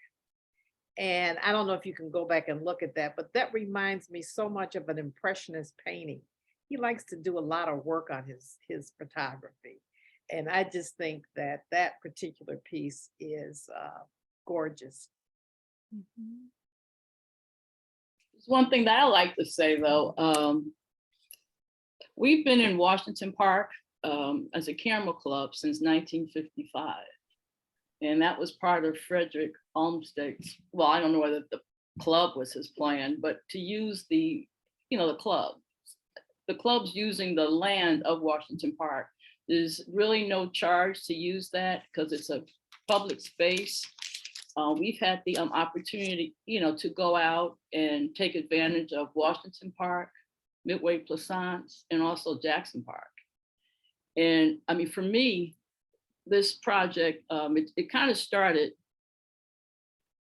And I don't know if you can go back and look at that, but that reminds me so much of an impressionist painting. He likes to do a lot of work on his photography. And I just think that that particular piece is gorgeous. Mhm. There's one thing that I like to say though, we've been in Washington Park as a camera club since 1955. And that was part of Frederick Olmsted's, well, I don't know whether the club was his plan, but to use the club. The club's using the land of Washington Park. There's really no charge to use that because it's a public space. We've had the opportunity, to go out and take advantage of Washington Park, Midway Plaisance, and also Jackson Park. And I mean, for me, this project, it kind of started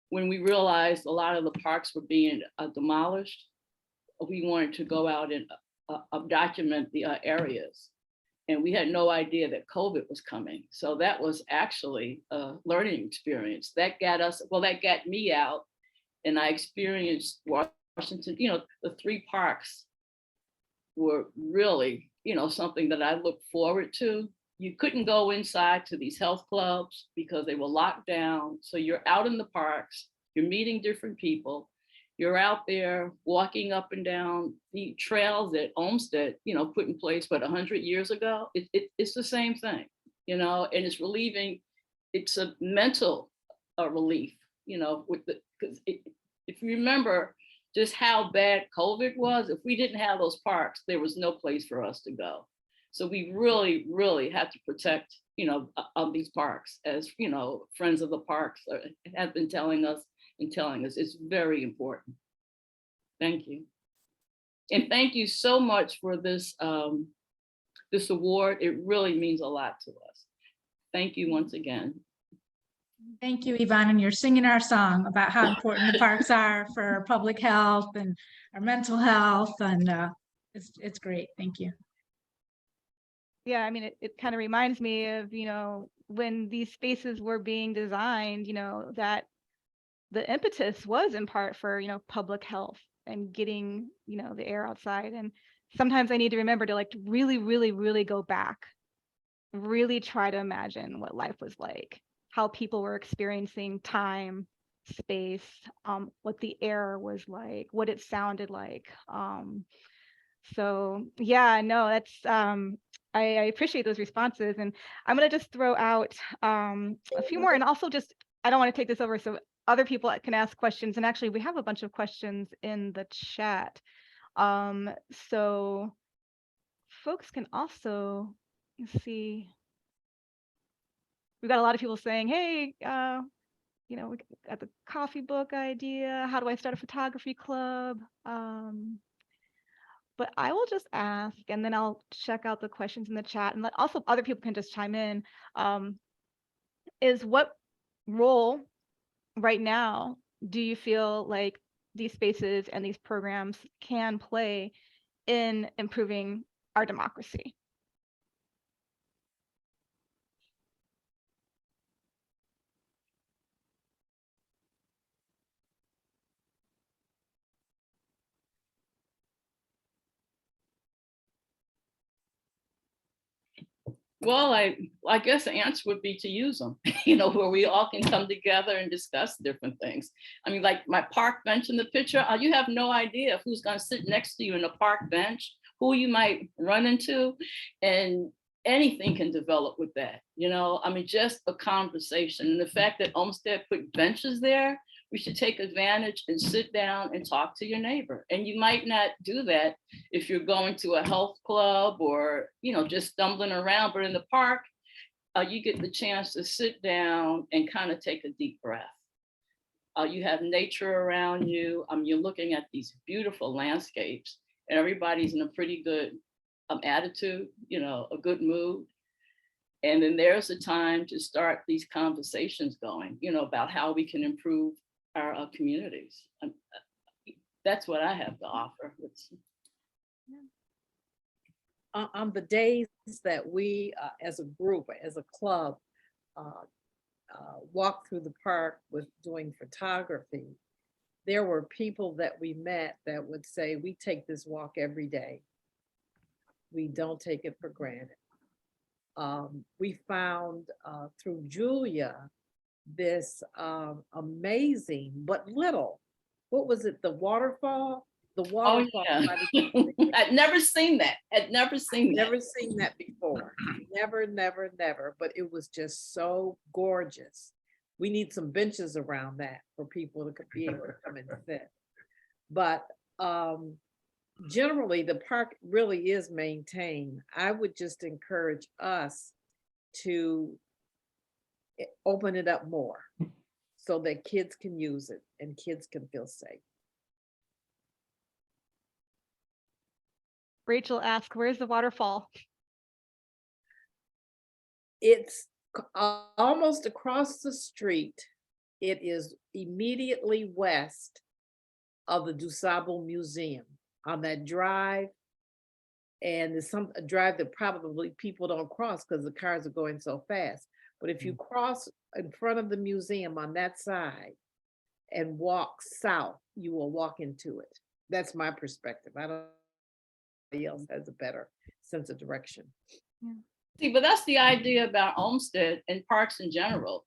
when we realized a lot of the parks were being demolished. We wanted to go out and document the areas. And we had no idea that COVID was coming. So that was actually a learning experience. That got me out, and I experienced Washington, the three parks were really, something that I look forward to. You couldn't go inside to these health clubs because they were locked down. So you're out in the parks, you're meeting different people. You're out there walking up and down the trails that Olmsted, put in place, 100 years ago. It's the same thing, and it's relieving. It's a mental relief, because if you remember just how bad COVID was, if we didn't have those parks, there was no place for us to go. So we really, really have to protect, of these parks, as, friends of the parks have been telling us. It's very important. Thank you. And thank you so much for this this award. It really means a lot to us. Thank you once again. Thank you, Yvonne, and you're singing our song about how important the parks are for our public health and our mental health, and it's great. Thank you. Yeah, I mean, it kind of reminds me of, you know, when these spaces were being designed, you know, that the impetus was in part for, you know, public health and getting, you know, the air outside. And sometimes I need to remember to like really, really, really go back, really try to imagine what life was like, how people were experiencing time, space, what the air was like, what it sounded like. So yeah, no, that's I appreciate those responses, and I'm gonna just throw out a few more, and also just I don't want to take this over, so other people can ask questions. And actually, we have a bunch of questions in the chat, so folks can also see. We've got a lot of people saying, "Hey, you know, we got the coffee book idea. How do I start a photography club?" But I will just ask, and then I'll check out the questions in the chat, and also other people can just chime in. Is what role right now do you feel like these spaces and these programs can play in improving our democracy? Well, I guess the answer would be to use them, you know, where we all can come together and discuss different things. I mean, like my park bench in the picture, you have no idea who's going to sit next to you in a park bench, who you might run into, and anything can develop with that, you know. I mean, just a conversation. And the fact that Olmsted put benches there, we should take advantage and sit down and talk to your neighbor. And you might not do that if you're going to a health club or, you know, just stumbling around, but in the park, you get the chance to sit down and kind of take a deep breath. You have nature around you. You're looking at these beautiful landscapes, and everybody's in a pretty good attitude, you know, a good mood. And then there's a time to start these conversations going, you know, about how we can improve our communities. That's what I have to offer. On the days that we, as a group, as a club, walked through the park with doing photography, there were people that we met that would say, we take this walk every day. We don't take it for granted. We found through Julia this amazing but little, what was it, the waterfall? The waterfall. Oh, yeah. I'd never seen that. Never seen that before. Never. But it was just so gorgeous. We need some benches around that for people to be able to come and sit. But generally, the park really is maintained. I would just encourage us to open it up more so that kids can use it and kids can feel safe. Rachel asked, where's the waterfall? It's almost across the street. It is immediately west of the DuSable Museum on that drive. And there's a drive that probably people don't cross because the cars are going so fast. But if you cross in front of the museum on that side and walk south, you will walk into it. That's my perspective. I don't know if anybody else has a better sense of direction. Yeah. See, but that's the idea about Olmsted and parks in general.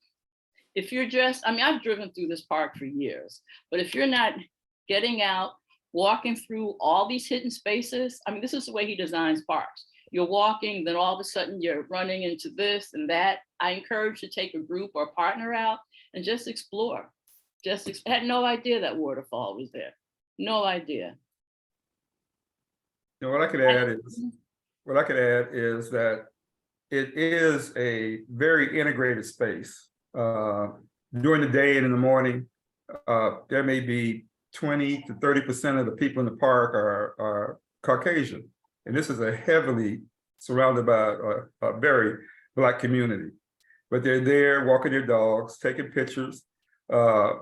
If you're just, I mean, I've driven through this park for years, but if you're not getting out, walking through all these hidden spaces, I mean, this is the way he designs parks. You're walking, then all of a sudden you're running into this and that. I encourage you to take a group or partner out and just explore. I had no idea that waterfall was there. No idea. You know, what I could add is that it is a very integrated space. During the day and in the morning, there may be 20 to 30% of the people in the park are Caucasian. And this is a heavily surrounded by a very Black community. But they're there walking their dogs, taking pictures,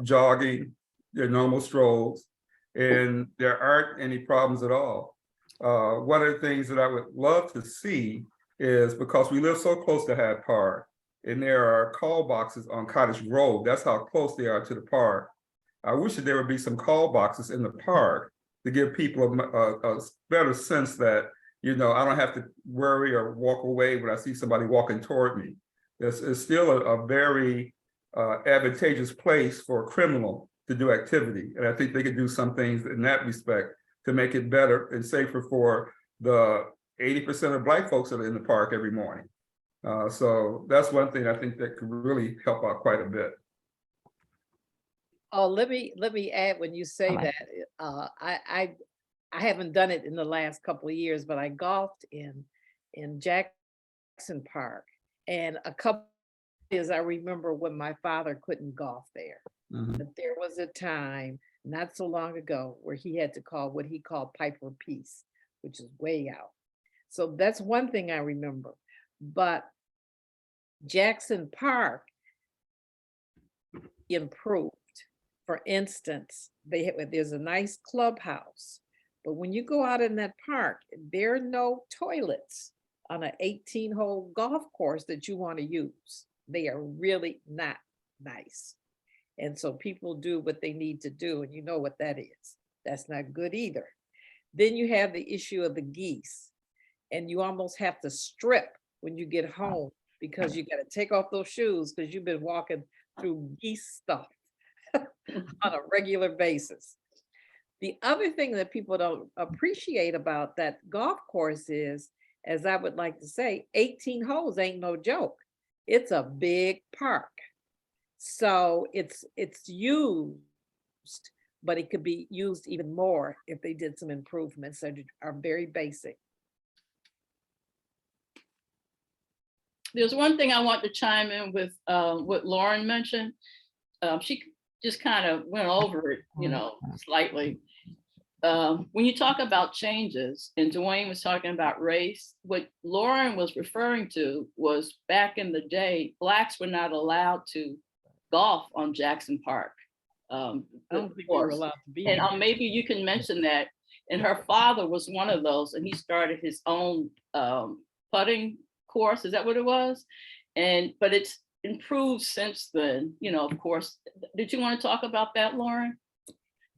jogging, their normal strolls, and there aren't any problems at all. One of the things that I would love to see is, because we live so close to Hyde Park, and there are call boxes on Cottage Road, that's how close they are to the park. I wish that there would be some call boxes in the park to give people a better sense that, I don't have to worry or walk away when I see somebody walking toward me. It's still a very advantageous place for a criminal to do activity. And I think they could do some things in that respect to make it better and safer for the 80% of Black folks that are in the park every morning. So that's one thing I think that could really help out quite a bit. Oh, let me add, when you say that, I haven't done it in the last couple of years, but I golfed in Jackson Park, and a couple of years I remember when my father couldn't golf there. But there was a time not so long ago where he had to call what he called Piper Peace, which is way out. So that's one thing I remember. But Jackson Park improved. For instance, there's a nice clubhouse, but when you go out in that park, there are no toilets on an 18-hole golf course that you want to use. They are really not nice. And so people do what they need to do, and you know what that is. That's not good either. Then you have the issue of the geese, and you almost have to strip when you get home because you got to take off those shoes because you've been walking through geese stuff on a regular basis. The other thing that people don't appreciate about that golf course is, as I would like to say, 18 holes ain't no joke. It's a big park. So it's used, but it could be used even more if they did some improvements that are very basic. There's one thing I want to chime in with what Lauren mentioned. She just kind of went over it, slightly. When you talk about changes, and Dwayne was talking about race, what Lauren was referring to was back in the day, Blacks were not allowed to golf on Jackson Park. I don't think we were allowed to be. And maybe you can mention that. And her father was one of those, and he started his own putting course. Is that what it was? But it's improved since then, of course. Did you want to talk about that, Lauren?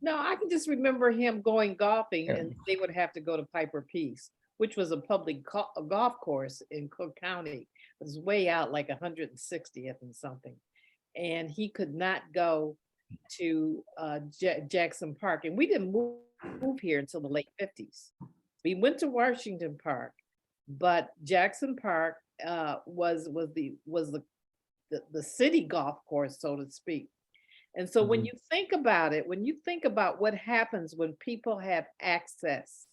No, I can just remember him going golfing, and they would have to go to Piper Peace, which was a public golf course in Cook County. It was way out, like 160th and something. And he could not go to Jackson Park. And we didn't move here until the late 50s. We went to Washington Park, but Jackson Park was the city golf course, so to speak. And so when you think about it, when you think about what happens when people have access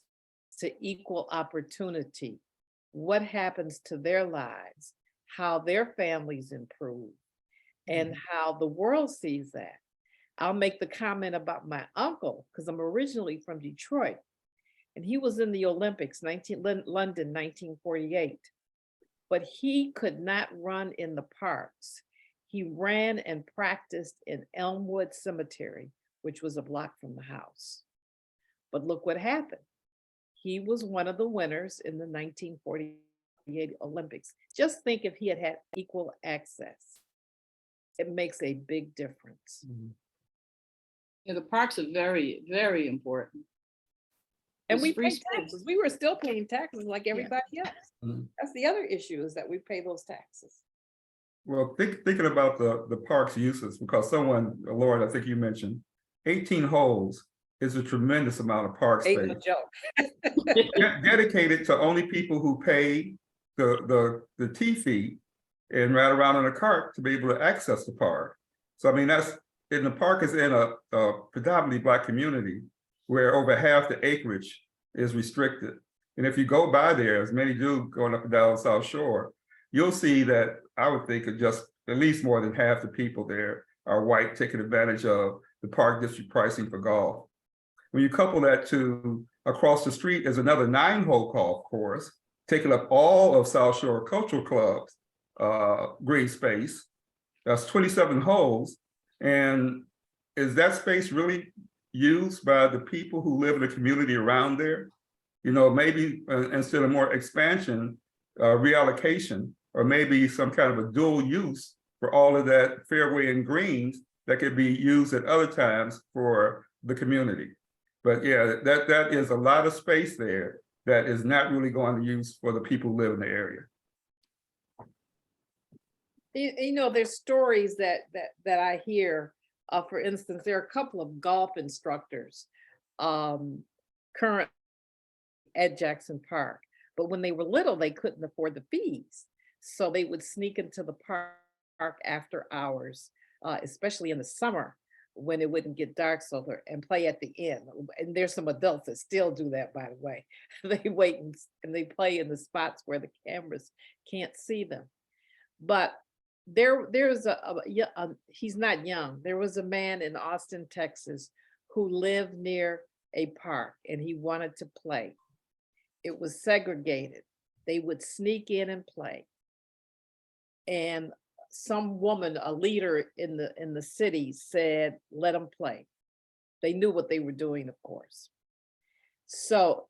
to equal opportunity, what happens to their lives, how their families improve, and how the world sees that. I'll make the comment about my uncle, because I'm originally from Detroit, and he was in the Olympics, London, 1948, but he could not run in the parks. He ran and practiced in Elmwood Cemetery, which was a block from the house. But look what happened. He was one of the winners in the 1948 Olympics. Just think if he had had equal access. It makes a big difference. Yeah, the parks are very, very important. And we pay taxes. We were still paying taxes like everybody else. That's the other issue, is that we pay those taxes. Well, thinking about the park's uses, because someone, Lauren, I think you mentioned, 18 holes is a tremendous amount of park space. Ain't no joke. Dedicated to only people who pay the T fee and ride around in a cart to be able to access the park. So I mean, the park is in a predominantly Black community where over half the acreage is restricted. And if you go by there, as many do going up and down South Shore, you'll see that I would think of just at least more than half the people there are white, taking advantage of the park district pricing for golf. When you couple that to across the street is another 9-hole golf course taking up all of South Shore Cultural Club's green space. That's 27 holes. And is that space really used by the people who live in the community around there? You know, maybe instead of more expansion, reallocation, or maybe some kind of a dual use for all of that fairway and greens that could be used at other times for the community. But yeah, that is a lot of space there that is not really going to use for the people who live in the area. You know, there's stories that I hear. For instance, there are a couple of golf instructors current at Jackson Park, but when they were little, they couldn't afford the fees. So they would sneak into the park after hours, especially in the summer when it wouldn't get dark, and play at the end. And there's some adults that still do that, by the way. They wait and they play in the spots where the cameras can't see them. But there's he's not young. There was a man in Austin, Texas, who lived near a park and he wanted to play. It was segregated. They would sneak in and play. And some woman, a leader in the city, said, let them play. They knew what they were doing, of course. So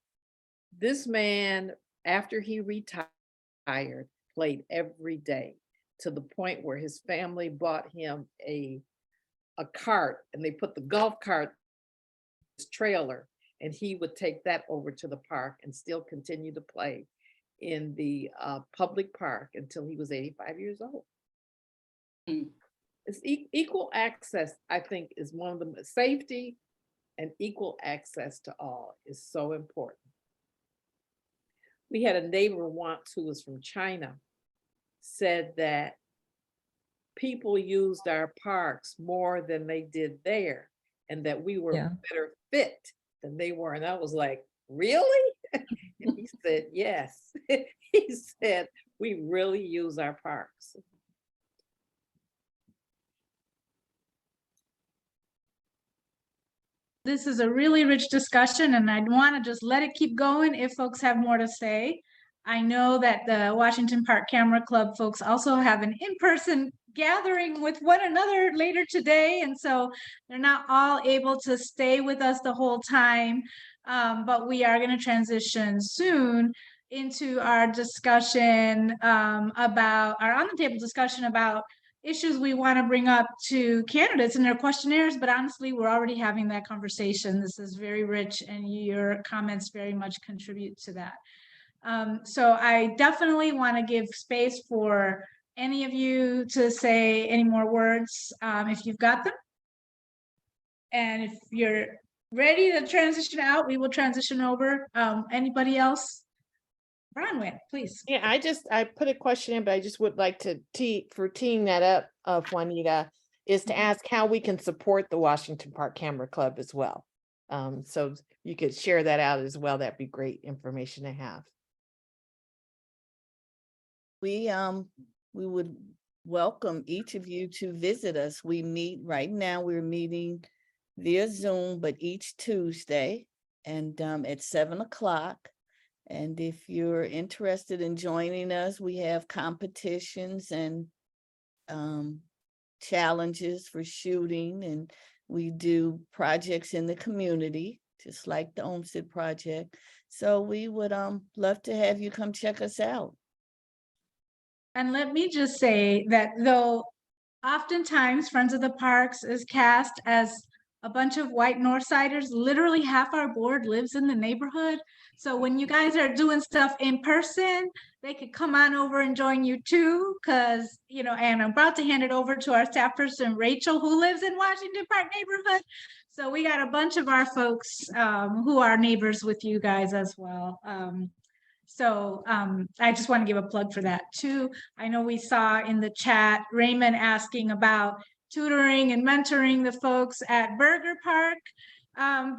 this man, after he retired, played every day, to the point where his family bought him a cart, and they put the golf cart in his trailer, and he would take that over to the park and still continue to play in the public park until he was 85 years old. It's equal access, I think, is one of the safety and equal access to all is so important. We had a neighbor once who was from China, said that people used our parks more than they did there, and that we were better fit than they were. And I was like, really? And he said, yes. He said, we really use our parks. This is a really rich discussion, and I'd want to just let it keep going if folks have more to say. I know that the Washington Park Camera Club folks also have an in-person gathering with one another later today, and so they're not all able to stay with us the whole time, but we are going to transition soon into our discussion about our on-the-table discussion about issues we want to bring up to candidates in their questionnaires, but honestly, we're already having that conversation. This is very rich, and your comments very much contribute to that. So I definitely want to give space for any of you to say any more words if you've got them. And if you're ready to transition out, we will transition over. Anybody else? Bronwyn, please. Yeah, I put a question in, but I just would like to teeing that up, Juanita, is to ask how we can support the Washington Park Camera Club as well. So you could share that out as well. That'd be great information to have. We would welcome each of you to visit us. We meet right now, we're meeting via Zoom, but each Tuesday and at 7 o'clock. And if you're interested in joining us, we have competitions and challenges for shooting, and we do projects in the community, just like the Olmsted project. So we would love to have you come check us out. And let me just say that though oftentimes Friends of the Parks is cast as a bunch of white Northsiders, literally half our board lives in the neighborhood. So when you guys are doing stuff in person, they could come on over and join you too, because, you know, and I'm about to hand it over to our staff person, Rachel, who lives in Washington Park neighborhood. So we got a bunch of our folks who are neighbors with you guys as well. So I just want to give a plug for that too. I know we saw in the chat, Raymond asking about tutoring and mentoring the folks at Burger Park,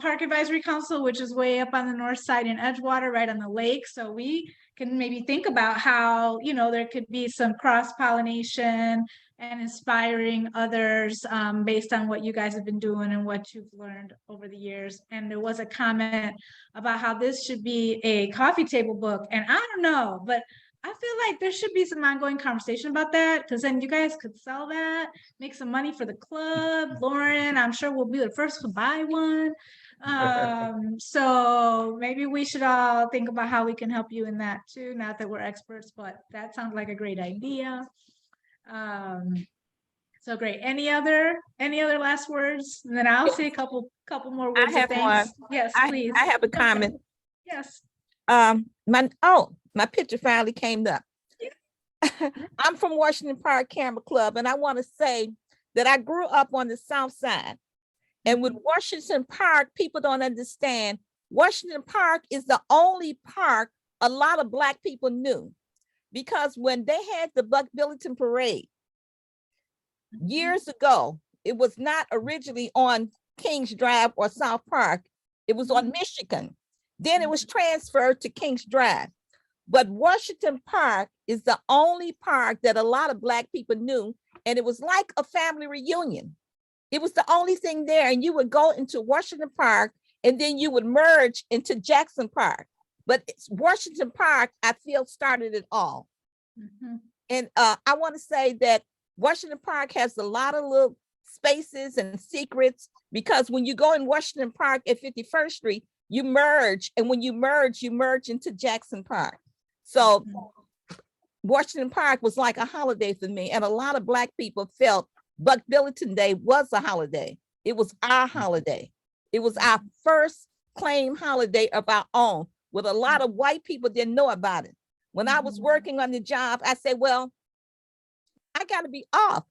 Park Advisory Council, which is way up on the north side in Edgewater, right on the lake. So we can maybe think about how, you know, there could be some cross-pollination and inspiring others based on what you guys have been doing and what you've learned over the years. And there was a comment about how this should be a coffee table book. And I don't know, but I feel like there should be some ongoing conversation about that, because then you guys could sell that, make some money for the club. Lauren, I'm sure we'll be the first to buy one. So maybe we should all think about how we can help you in that too. Not that we're experts, but that sounds like a great idea. So great. Any other last words? And then I'll say a couple more words of have thanks. one. Yes, please. I have a comment. Yes. My picture finally came up. I'm from Washington Park Camera Club, and I want to say that I grew up on the South Side. And with Washington Park, people don't understand. Washington Park is the only park a lot of Black people knew, because when they had the Buck Billington Parade years ago, it was not originally on Kings Drive or South Park. It was on Michigan. Then it was transferred to Kings Drive. But Washington Park is the only park that a lot of Black people knew, and it was like a family reunion. It was the only thing there, and you would go into Washington Park, and then you would merge into Jackson Park. But Washington Park, I feel, started it all. And I want to say that Washington Park has a lot of little spaces and secrets, because when you go in Washington Park at 51st Street, you merge, and when you merge into Jackson Park. So Washington Park was like a holiday for me, and a lot of Black people felt Buck Billington Day was a holiday. It was our holiday. It was our first claim holiday of our own, with a lot of white people didn't know about it. When I was working on the job, I said, well, I got to be off.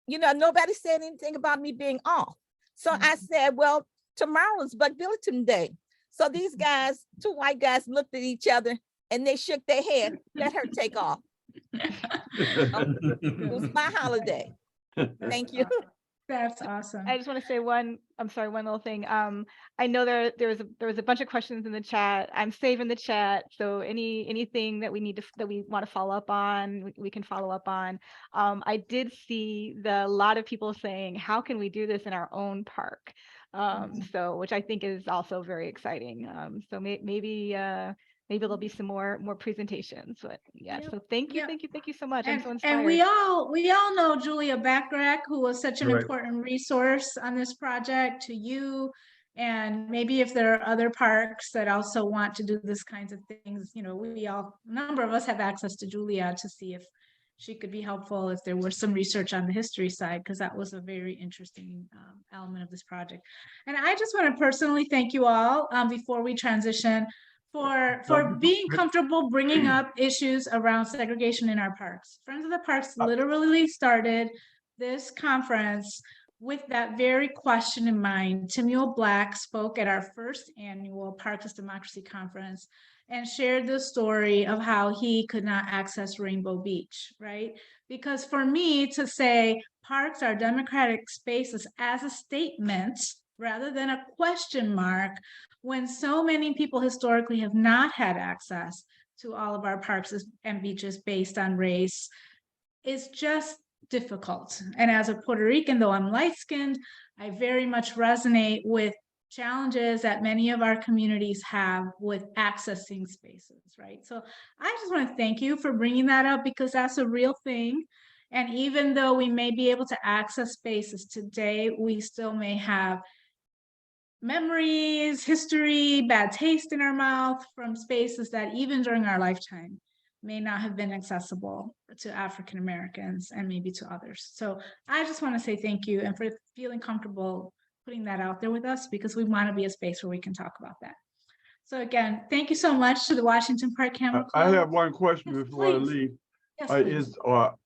You know, nobody said anything about me being off. So I said, well, tomorrow is Buck Billington Day. So these guys, two white guys, looked at each other and they shook their head, let her take off. It was my holiday. Thank you. That's awesome. I just want to say one little thing. I know there was a bunch of questions in the chat. I'm saving the chat, so anything that we want to follow up on, we can follow up on. I did see a lot of people saying, how can we do this in our own park? So which I think is also very exciting. So maybe there'll be some more presentations, but yeah. So thank you so much. I'm so inspired. And we all know Julia Backrack, who was such an important resource on this project to you. And maybe if there are other parks that also want to do this kinds of things, you know, a number of us have access to Julia to see if she could be helpful if there was some research on the history side, because that was a very interesting element of this project. And I just want to personally thank you all before we transition for being comfortable bringing up issues around segregation in our parks. Friends of the Parks literally started this conference with that very question in mind. Timuel Black spoke at our first annual Parks Democracy Conference and shared the story of how he could not access Rainbow Beach, right? Because for me to say parks are democratic spaces as a statement rather than a question mark, when so many people historically have not had access to all of our parks and beaches based on race, is just difficult. And as a Puerto Rican, though I'm light-skinned, I very much resonate with challenges that many of our communities have with accessing spaces, right? So I just want to thank you for bringing that up, because that's a real thing. And even though we may be able to access spaces today, we still may have memories, history, bad taste in our mouth from spaces that even during our lifetime may not have been accessible to African Americans and maybe to others. So I just want to say thank you, and for feeling comfortable putting that out there with us, because we want to be a space where we can talk about that. So again, thank you so much to the Washington Park Camera Club. I have one question before I leave. Yes, please. Is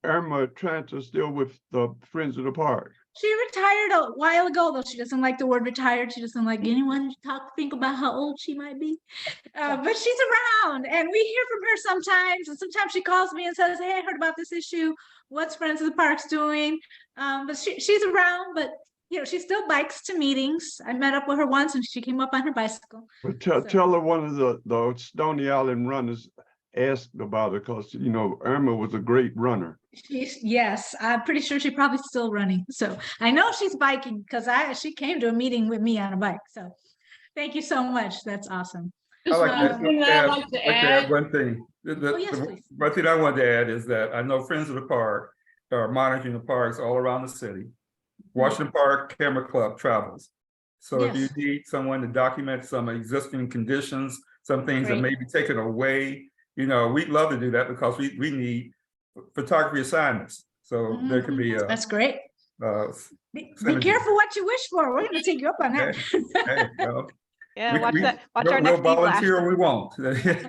Irma Tranter still with the Friends of the Park? She retired a while ago, though. She doesn't like the word retired. She doesn't like anyone to think about how old she might be. But she's around, and we hear from her sometimes. And sometimes she calls me and says, hey, I heard about this issue. What's Friends of the Parks doing? But she's around, but you know, she still bikes to meetings. I met up with her once and she came up on her bicycle. But tell her one of the Stony Island runners ask about it because, you know, Irma was a great runner. Yes, I'm pretty sure she's probably still running. So I know she's biking because she came to a meeting with me on a bike. So thank you so much. That's awesome. Just like one thing that I'd like to like to add. one thing. Oh, yes, please. One thing I wanted to add is that I know Friends of the Park are monitoring the parks all around the city. Washington Park Camera Club travels. So if you Yes. need someone to document some existing conditions, some things that Great. may be taken away, you know, we'd love to do that because we need photography assignments. So there could be That's great. Be synergy. careful what you wish for. We're going to take you up on that. Hey, well, Yeah, watch our we'll next blast. volunteer or we won't. We're a That's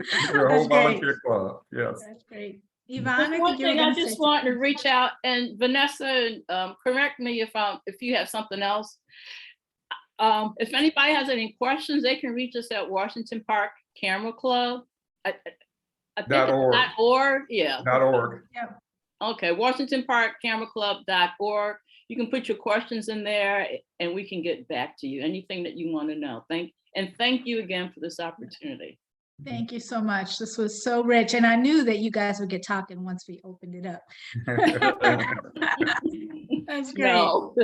whole great. volunteer club. Yes. That's great. Yvonne, I One think you were thing I going to say just want to reach out, and Vanessa, correct me if you have something else. If anybody has any questions, they can reach us at Washington Park Camera Club. I think it's .org. .org. Yeah. .org. Okay, WashingtonParkCameraClub.org. You can put your questions in there and we can get back to you. Anything that you want to know. Thank you again for this opportunity. Thank you so much. This was so rich. And I knew that you guys would get talking once we opened it up. That's great. No.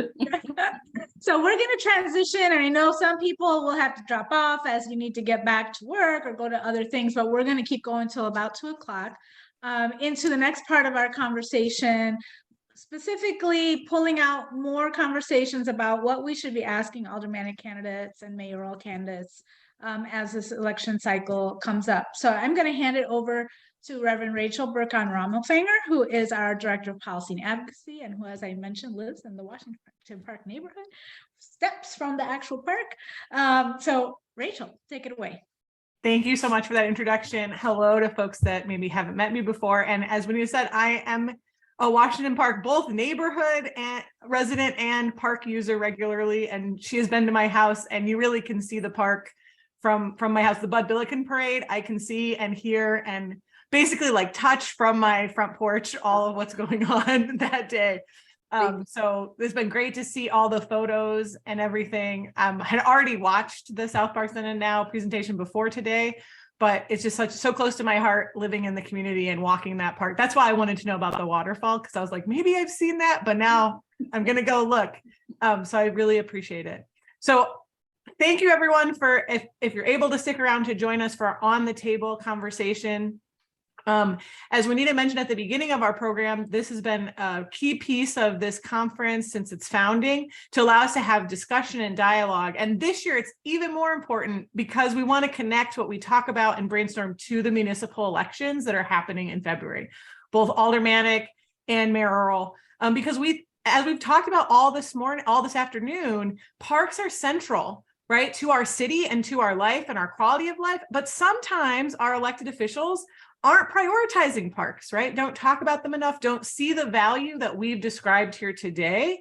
So we're going to transition. And I know some people will have to drop off as you need to get back to work or go to other things, but we're going to keep going till about 2 o'clock into the next part of our conversation, specifically pulling out more conversations about what we should be asking aldermanic candidates and mayoral candidates as this election cycle comes up. So I'm going to hand it over to Reverend Rachel Burkon-Rommelfinger, who is our Director of Policy and Advocacy, and who, as I mentioned, lives in the Washington Park neighborhood, steps from the actual park. So Rachel, take it away. Thank you so much for that introduction. Hello to folks that maybe haven't met me before. And as Juanita said, I am a Washington Park, both neighborhood and resident and park user regularly. And she has been to my house and you really can see the park from my house. The Bud Billiken Parade, I can see and hear and basically like touch from my front porch all of what's going on that day. So it's been great to see all the photos and everything. I had already watched the South Park Then and Now presentation before today, but it's just so close to my heart living in the community and walking that park. That's why I wanted to know about the waterfall, because I was like, maybe I've seen that, but now I'm going to go look. So I really appreciate it. So thank you everyone for, if you're able to stick around to join us for our On the Table conversation. As Juanita mentioned at the beginning of our program, this has been a key piece of this conference since its founding to allow us to have discussion and dialogue. And this year it's even more important because we want to connect what we talk about and brainstorm to the municipal elections that are happening in February, both aldermanic and mayoral, because as we've talked about all this afternoon, parks are central, right, to our city and to our life and our quality of life. But sometimes our elected officials aren't prioritizing parks, right? Don't talk about them enough, don't see the value that we've described here today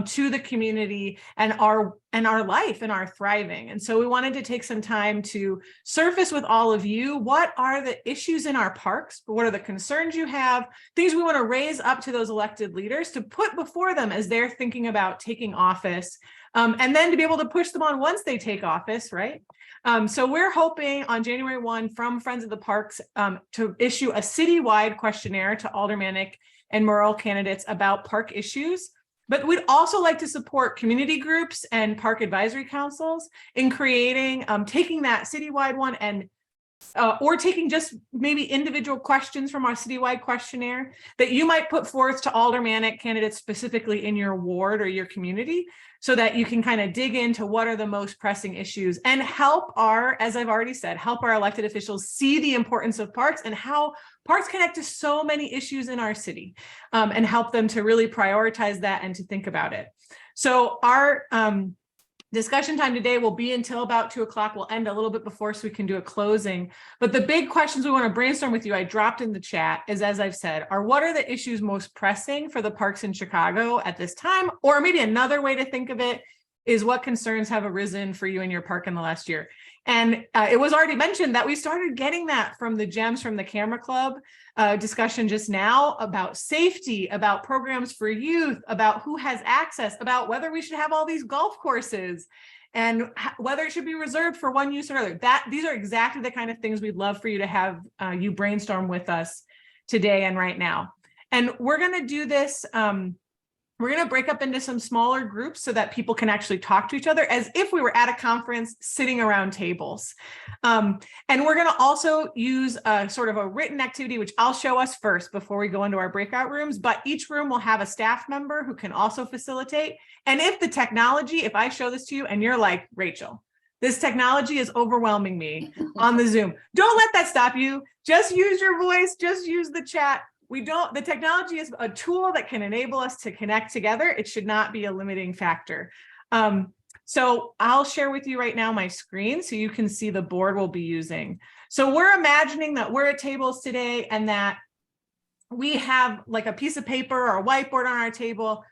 to the community and our life and our thriving. And so we wanted to take some time to surface with all of you, what are the issues in our parks? What are the concerns you have? Things we want to raise up to those elected leaders to put before them as they're thinking about taking office, and then to be able to push them on once they take office, right? So we're hoping on January 1 from Friends of the Parks to issue a citywide questionnaire to aldermanic and mayoral candidates about park issues. But we'd also like to support community groups and park advisory councils in creating, taking that citywide one and or taking just maybe individual questions from our citywide questionnaire that you might put forth to aldermanic candidates specifically in your ward or your community, so that you can kind of dig into what are the most pressing issues and help as I've already said, help our elected officials see the importance of parks and how parks connect to so many issues in our city, and help them to really prioritize that and to think about it. So our discussion time today will be until about 2 o'clock. We'll end a little bit before so we can do a closing. But the big questions we want to brainstorm with you, I dropped in the chat, is, as I've said, are what are the issues most pressing for the parks in Chicago at this time? Or maybe another way to think of it is what concerns have arisen for you in your park in the last year. And it was already mentioned that we started getting that from the gems from the Camera Club discussion just now about safety, about programs for youth, about who has access, about whether we should have all these golf courses. and whether it should be reserved for one use or other. These are exactly the kind of things we'd love for you to have you brainstorm with us today and right now. And we're going to do this. We're going to break up into some smaller groups so that people can actually talk to each other as if we were at a conference sitting around tables. And we're going to also use a sort of a written activity, which I'll show us first before we go into our breakout rooms, but each room will have a staff member who can also facilitate. And if the technology, if I show this to you and you're like, Rachel, this technology is overwhelming me on the Zoom, don't let that stop you. Just use your voice, just use the chat. The technology is a tool that can enable us to connect together. It should not be a limiting factor. So I'll share with you right now my screen so you can see the board we'll be using. So we're imagining that we're at tables today and that we have like a piece of paper or a whiteboard on our table,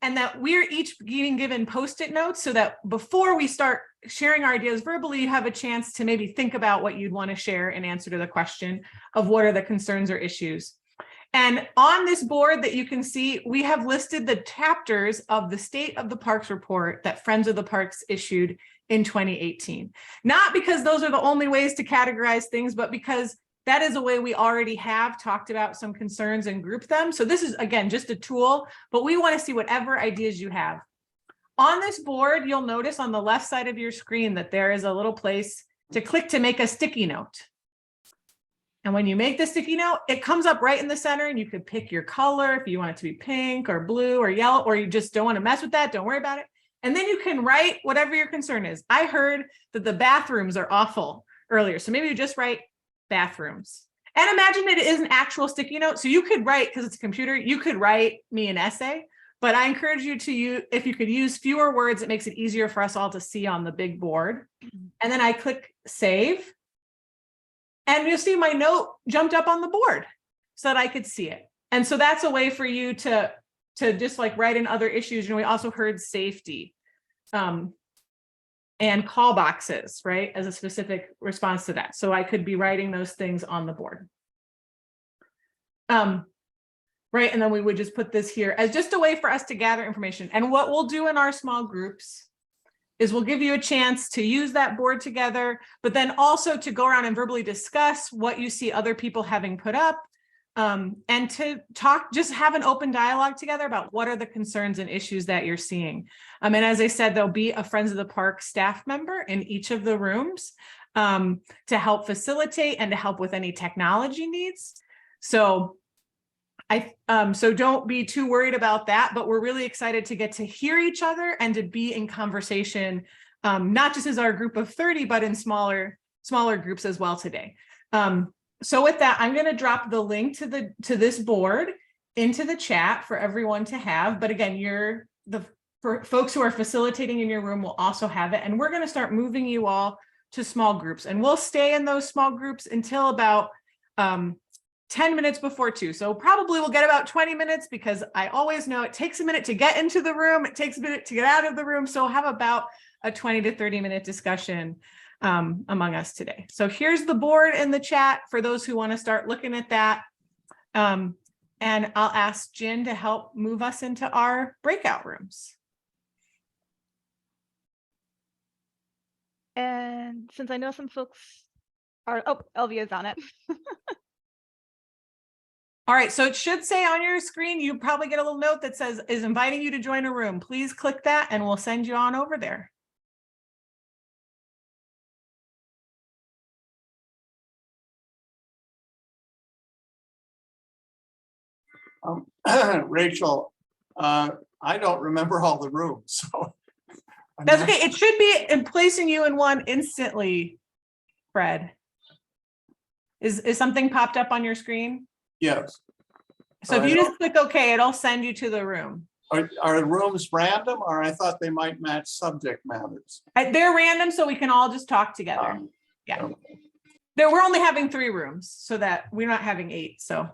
and that we're each being given Post-it notes so that before we start sharing our ideas verbally, you have a chance to maybe think about what you'd want to share in answer to the question of what are the concerns or issues. And on this board that you can see, we have listed the chapters of the State of the Parks report that Friends of the Parks issued in 2018. Not because those are the only ways to categorize things, but because that is a way we already have talked about some concerns and grouped them. So this is, again, just a tool, but we want to see whatever ideas you have. On this board, you'll notice on the left side of your screen that there is a little place to click to make a sticky note. And when you make the sticky note, it comes up right in the center, and you could pick your color if you want it to be pink or blue or yellow, or you just don't want to mess with that. Don't worry about it. And then you can write whatever your concern is. I heard that the bathrooms are awful earlier. So maybe you just write bathrooms. And imagine it is an actual sticky note. So you could write, because it's a computer, you could write me an essay, but I encourage you to use, if you could use fewer words, it makes it easier for us all to see on the big board. And then I click save. And you'll see my note jumped up on the board so that I could see it. And so that's a way for you to just like write in other issues. You know, we also heard safety and call boxes, right, as a specific response to that. So I could be writing those things on the board. Right, and then we would just put this here as just a way for us to gather information. And what we'll do in our small groups is we'll give you a chance to use that board together, but then also to go around and verbally discuss what you see other people having put up, and to talk, just have an open dialogue together about what are the concerns and issues that you're seeing. And as I said, there'll be a Friends of the Park staff member in each of the rooms to help facilitate and to help with any technology needs. So so don't be too worried about that, but we're really excited to get to hear each other and to be in conversation, not just as our group of 30, but in smaller groups as well today. So with that, I'm going to drop the link to this board into the chat for everyone to have. But again, for folks who are facilitating in your room will also have it. And we're going to start moving you all to small groups, and we'll stay in those small groups until about 10 minutes before 2. So probably we'll get about 20 minutes, because I always know it takes a minute to get into the room. It takes a minute to get out of the room. So we'll have about a 20 to 30 minute discussion among us today. So here's the board in the chat for those who want to start looking at that. And I'll ask Jen to help move us into our breakout rooms. And since I know some folks are, oh, Elvia's on it. All right, so it should say on your screen, you probably get a little note that says, is inviting you to join a room. Please click that and we'll send you on over there. Rachel, I don't remember all the rooms, so. That's okay. It should be in placing you in one instantly, Fred. Is something popped up on your screen? Yes. So if you just click OK, it'll send you to the room. Are the rooms random, or I thought they might match subject matters? They're random, so we can all just talk together. Yeah. Okay. We're only having 3 rooms, so that we're not having 8. So.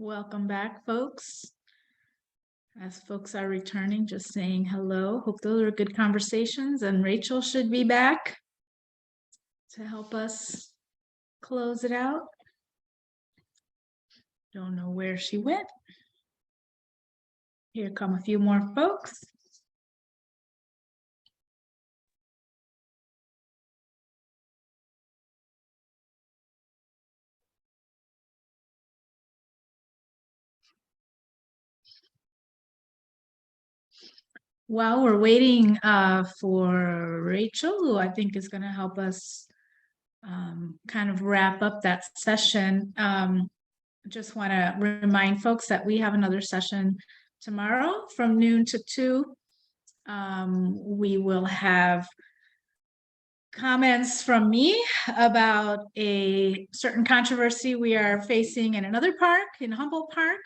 Welcome back, folks. As folks are returning, just saying hello. Hope those are good conversations, and Rachel should be back to help us close it out. Don't know where she went. Here come a few more folks. While we're waiting for Rachel, who I think is going to help us kind of wrap up that session, just want to remind folks that we have another session tomorrow from noon to 2. We will have comments from me about a certain controversy we are facing in another park, in Humboldt Park,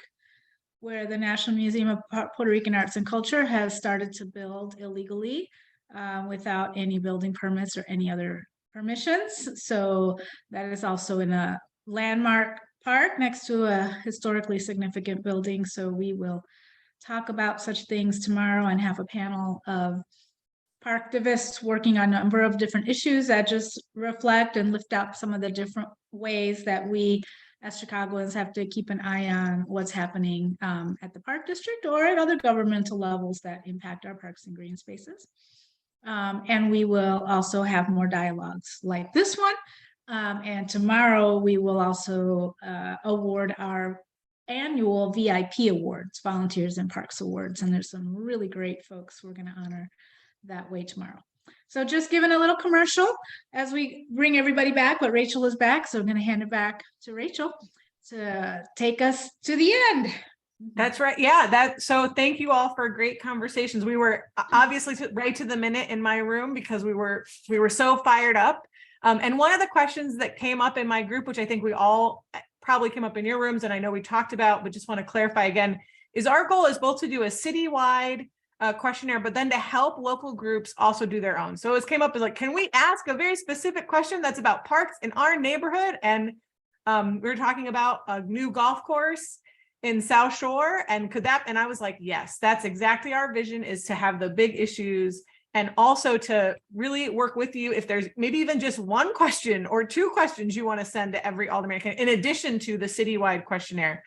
where the National Museum of Puerto Rican Arts and Culture has started to build illegally without any building permits or any other permissions. So that is also in a landmark park next to a historically significant building. So we will talk about such things tomorrow and have a panel of park activists working on a number of different issues that just reflect and lift up some of the different ways that we as Chicagoans have to keep an eye on what's happening at the park district or at other governmental levels that impact our parks and green spaces. And we will also have more dialogues like this one. And tomorrow we will also award our annual VIP awards, Volunteers in Parks Awards. And there's some really great folks we're going to honor that way tomorrow. So just giving a little commercial as we bring everybody back, but Rachel is back. So I'm going to hand it back to Rachel to take us to the end. That's right. Yeah, so thank you all for great conversations. We were obviously right to the minute in my room because we were so fired up. And one of the questions that came up in my group, which I think we all probably came up in your rooms, and I know we talked about, but just want to clarify again, is our goal is both to do a citywide questionnaire, but then to help local groups also do their own. So it came up as like, can we ask a very specific question that's about parks in our neighborhood? And we were talking about a new golf course in South Shore, and and I was like, yes, that's exactly our vision, is to have the big issues and also to really work with you if there's maybe even just one question or two questions you want to send to every alderman, in addition to the citywide questionnaire,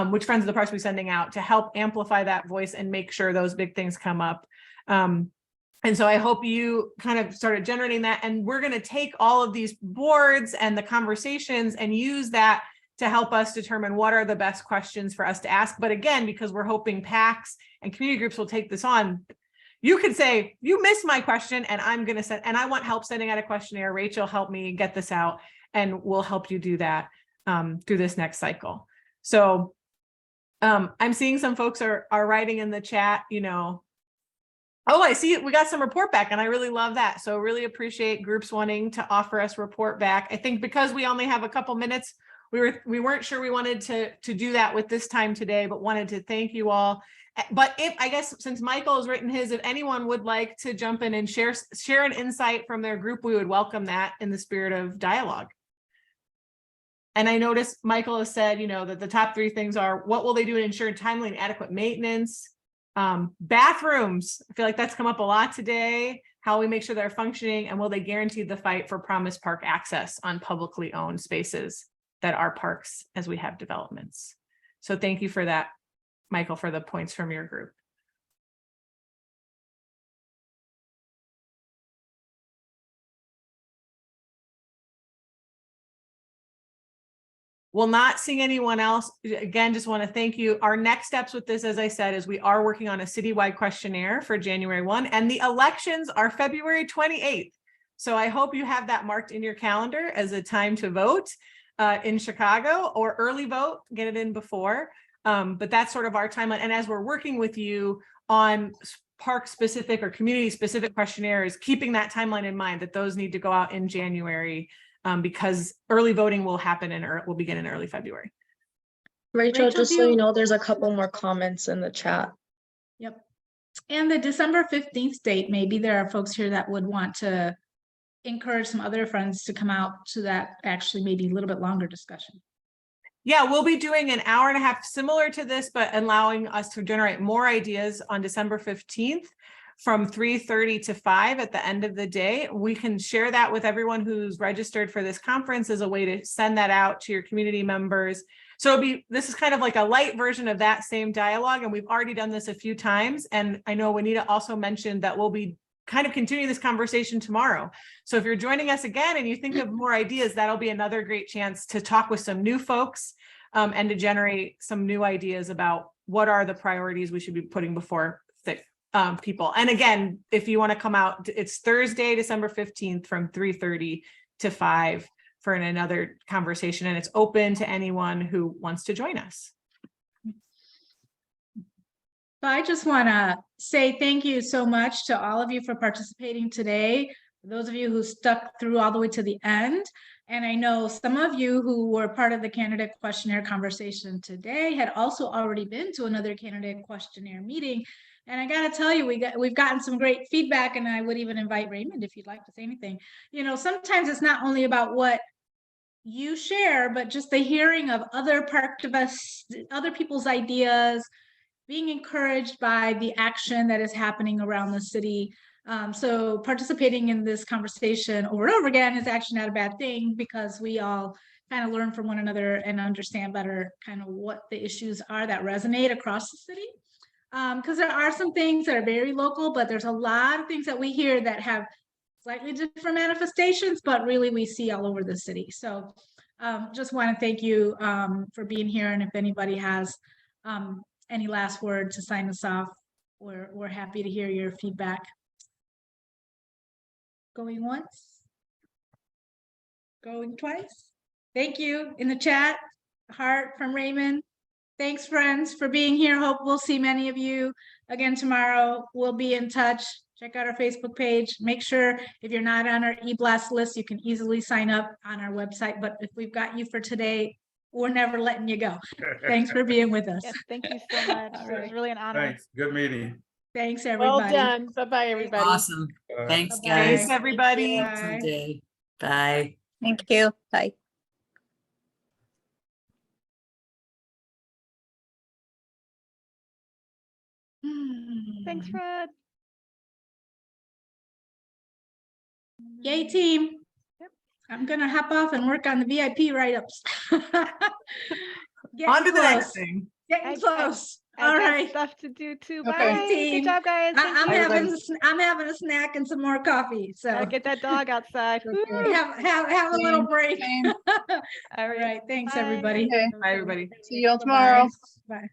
which Friends of the Parks will be sending out to help amplify that voice and make sure those big things come up. And so I hope you kind of started generating that, and we're going to take all of these boards and the conversations and use that to help us determine what are the best questions for us to ask. But again, because we're hoping PACs and community groups will take this on, you could say, you missed my question and I'm going to send, and I want help sending out a questionnaire. Rachel, help me get this out, and we'll help you do that through this next cycle. So I'm seeing some folks are writing in the chat, oh, I see we got some report back, and I really love that. So really appreciate groups wanting to offer us report back. I think because we only have a couple minutes, we weren't sure we wanted to do that with this time today, but wanted to thank you all. But I guess since Michael has written his, if anyone would like to jump in and share an insight from their group, we would welcome that in the spirit of dialogue. And I noticed Michael has said, that the top 3 things are, what will they do to ensure timely and adequate maintenance? Bathrooms, I feel like that's come up a lot today. How we make sure they're functioning, and will they guarantee the fight for Promise Park access on publicly owned spaces that are parks as we have developments? So thank you for that, Michael, for the points from your group. We'll not seeing anyone else. Again, just want to thank you. Our next steps with this, as I said, is we are working on a citywide questionnaire for January 1, and the elections are February 28th. So I hope you have that marked in your calendar as a time to vote in Chicago, or early vote, get it in before. But that's sort of our timeline. And as we're working with you on park specific or community specific questionnaires, keeping that timeline in mind, that those need to go out in January, because early voting will happen will begin in early February. Rachel, just so you know, there's a couple more comments in the chat. Yep. And the December 15th date, maybe there are folks here that would want to encourage some other friends to come out to that, actually maybe a little bit longer discussion. Yeah, we'll be doing an hour and a half similar to this, but allowing us to generate more ideas on December 15th from 3:30 to 5 at the end of the day. We can share that with everyone who's registered for this conference as a way to send that out to your community members. So this is kind of like a light version of that same dialogue, and we've already done this a few times. And I know Juanita also mentioned that we'll be kind of continuing this conversation tomorrow. So if you're joining us again and you think of more ideas, that'll be another great chance to talk with some new folks and to generate some new ideas about what are the priorities we should be putting before people. And again, if you want to come out, it's Thursday, December 15th from 3:30 to 5 for another conversation, and it's open to anyone who wants to join us. I just want to say thank you so much to all of you for participating today. For those of you who stuck through all the way to the end. And I know some of you who were part of the candidate questionnaire conversation today had also already been to another candidate questionnaire meeting. And I got to tell you, we've gotten some great feedback, and I would even invite Raymond if you'd like to say anything. You know, sometimes it's not only about what you share, but just the hearing of other other people's ideas, being encouraged by the action that is happening around the city. So participating in this conversation over and over again is actually not a bad thing, because we all kind of learn from one another and understand better kind of what the issues are that resonate across the city. Because there are some things that are very local, but there's a lot of things that we hear that have slightly different manifestations, but really we see all over the city. So just want to thank you for being here. And if anybody has any last word to sign us off, we're happy to hear your feedback. Going once, going twice. Thank you in the chat. Heart from Raymond. Thanks, friends, for being here. Hope we'll see many of you again tomorrow. We'll be in touch. Check out our Facebook page. Make sure if you're not on our e-blast list, you can easily sign up on our website. But if we've got you for today, we're never letting you go. Thanks for being with us. Yes, thank you so much. It was really an honor. Thanks. Good meeting. Thanks, everybody. Well done. Bye-bye, everybody. Awesome. Bye. Thanks, Bye-bye. guys. Thanks, everybody. Bye. Someday. Bye. Thank you. Bye. Thanks, Fred. Yay, team. Yep. I'm going to hop off and work on the VIP write-ups. On to the next thing. Getting close. I All got right. stuff to do too. Okay. Bye. Team. Good job, guys. Thank you. I'm having a snack and some more coffee. So Gotta get that dog outside. Woo. have a little break. All All right. Thanks, everybody. Bye, everybody. See you all tomorrow. Bye.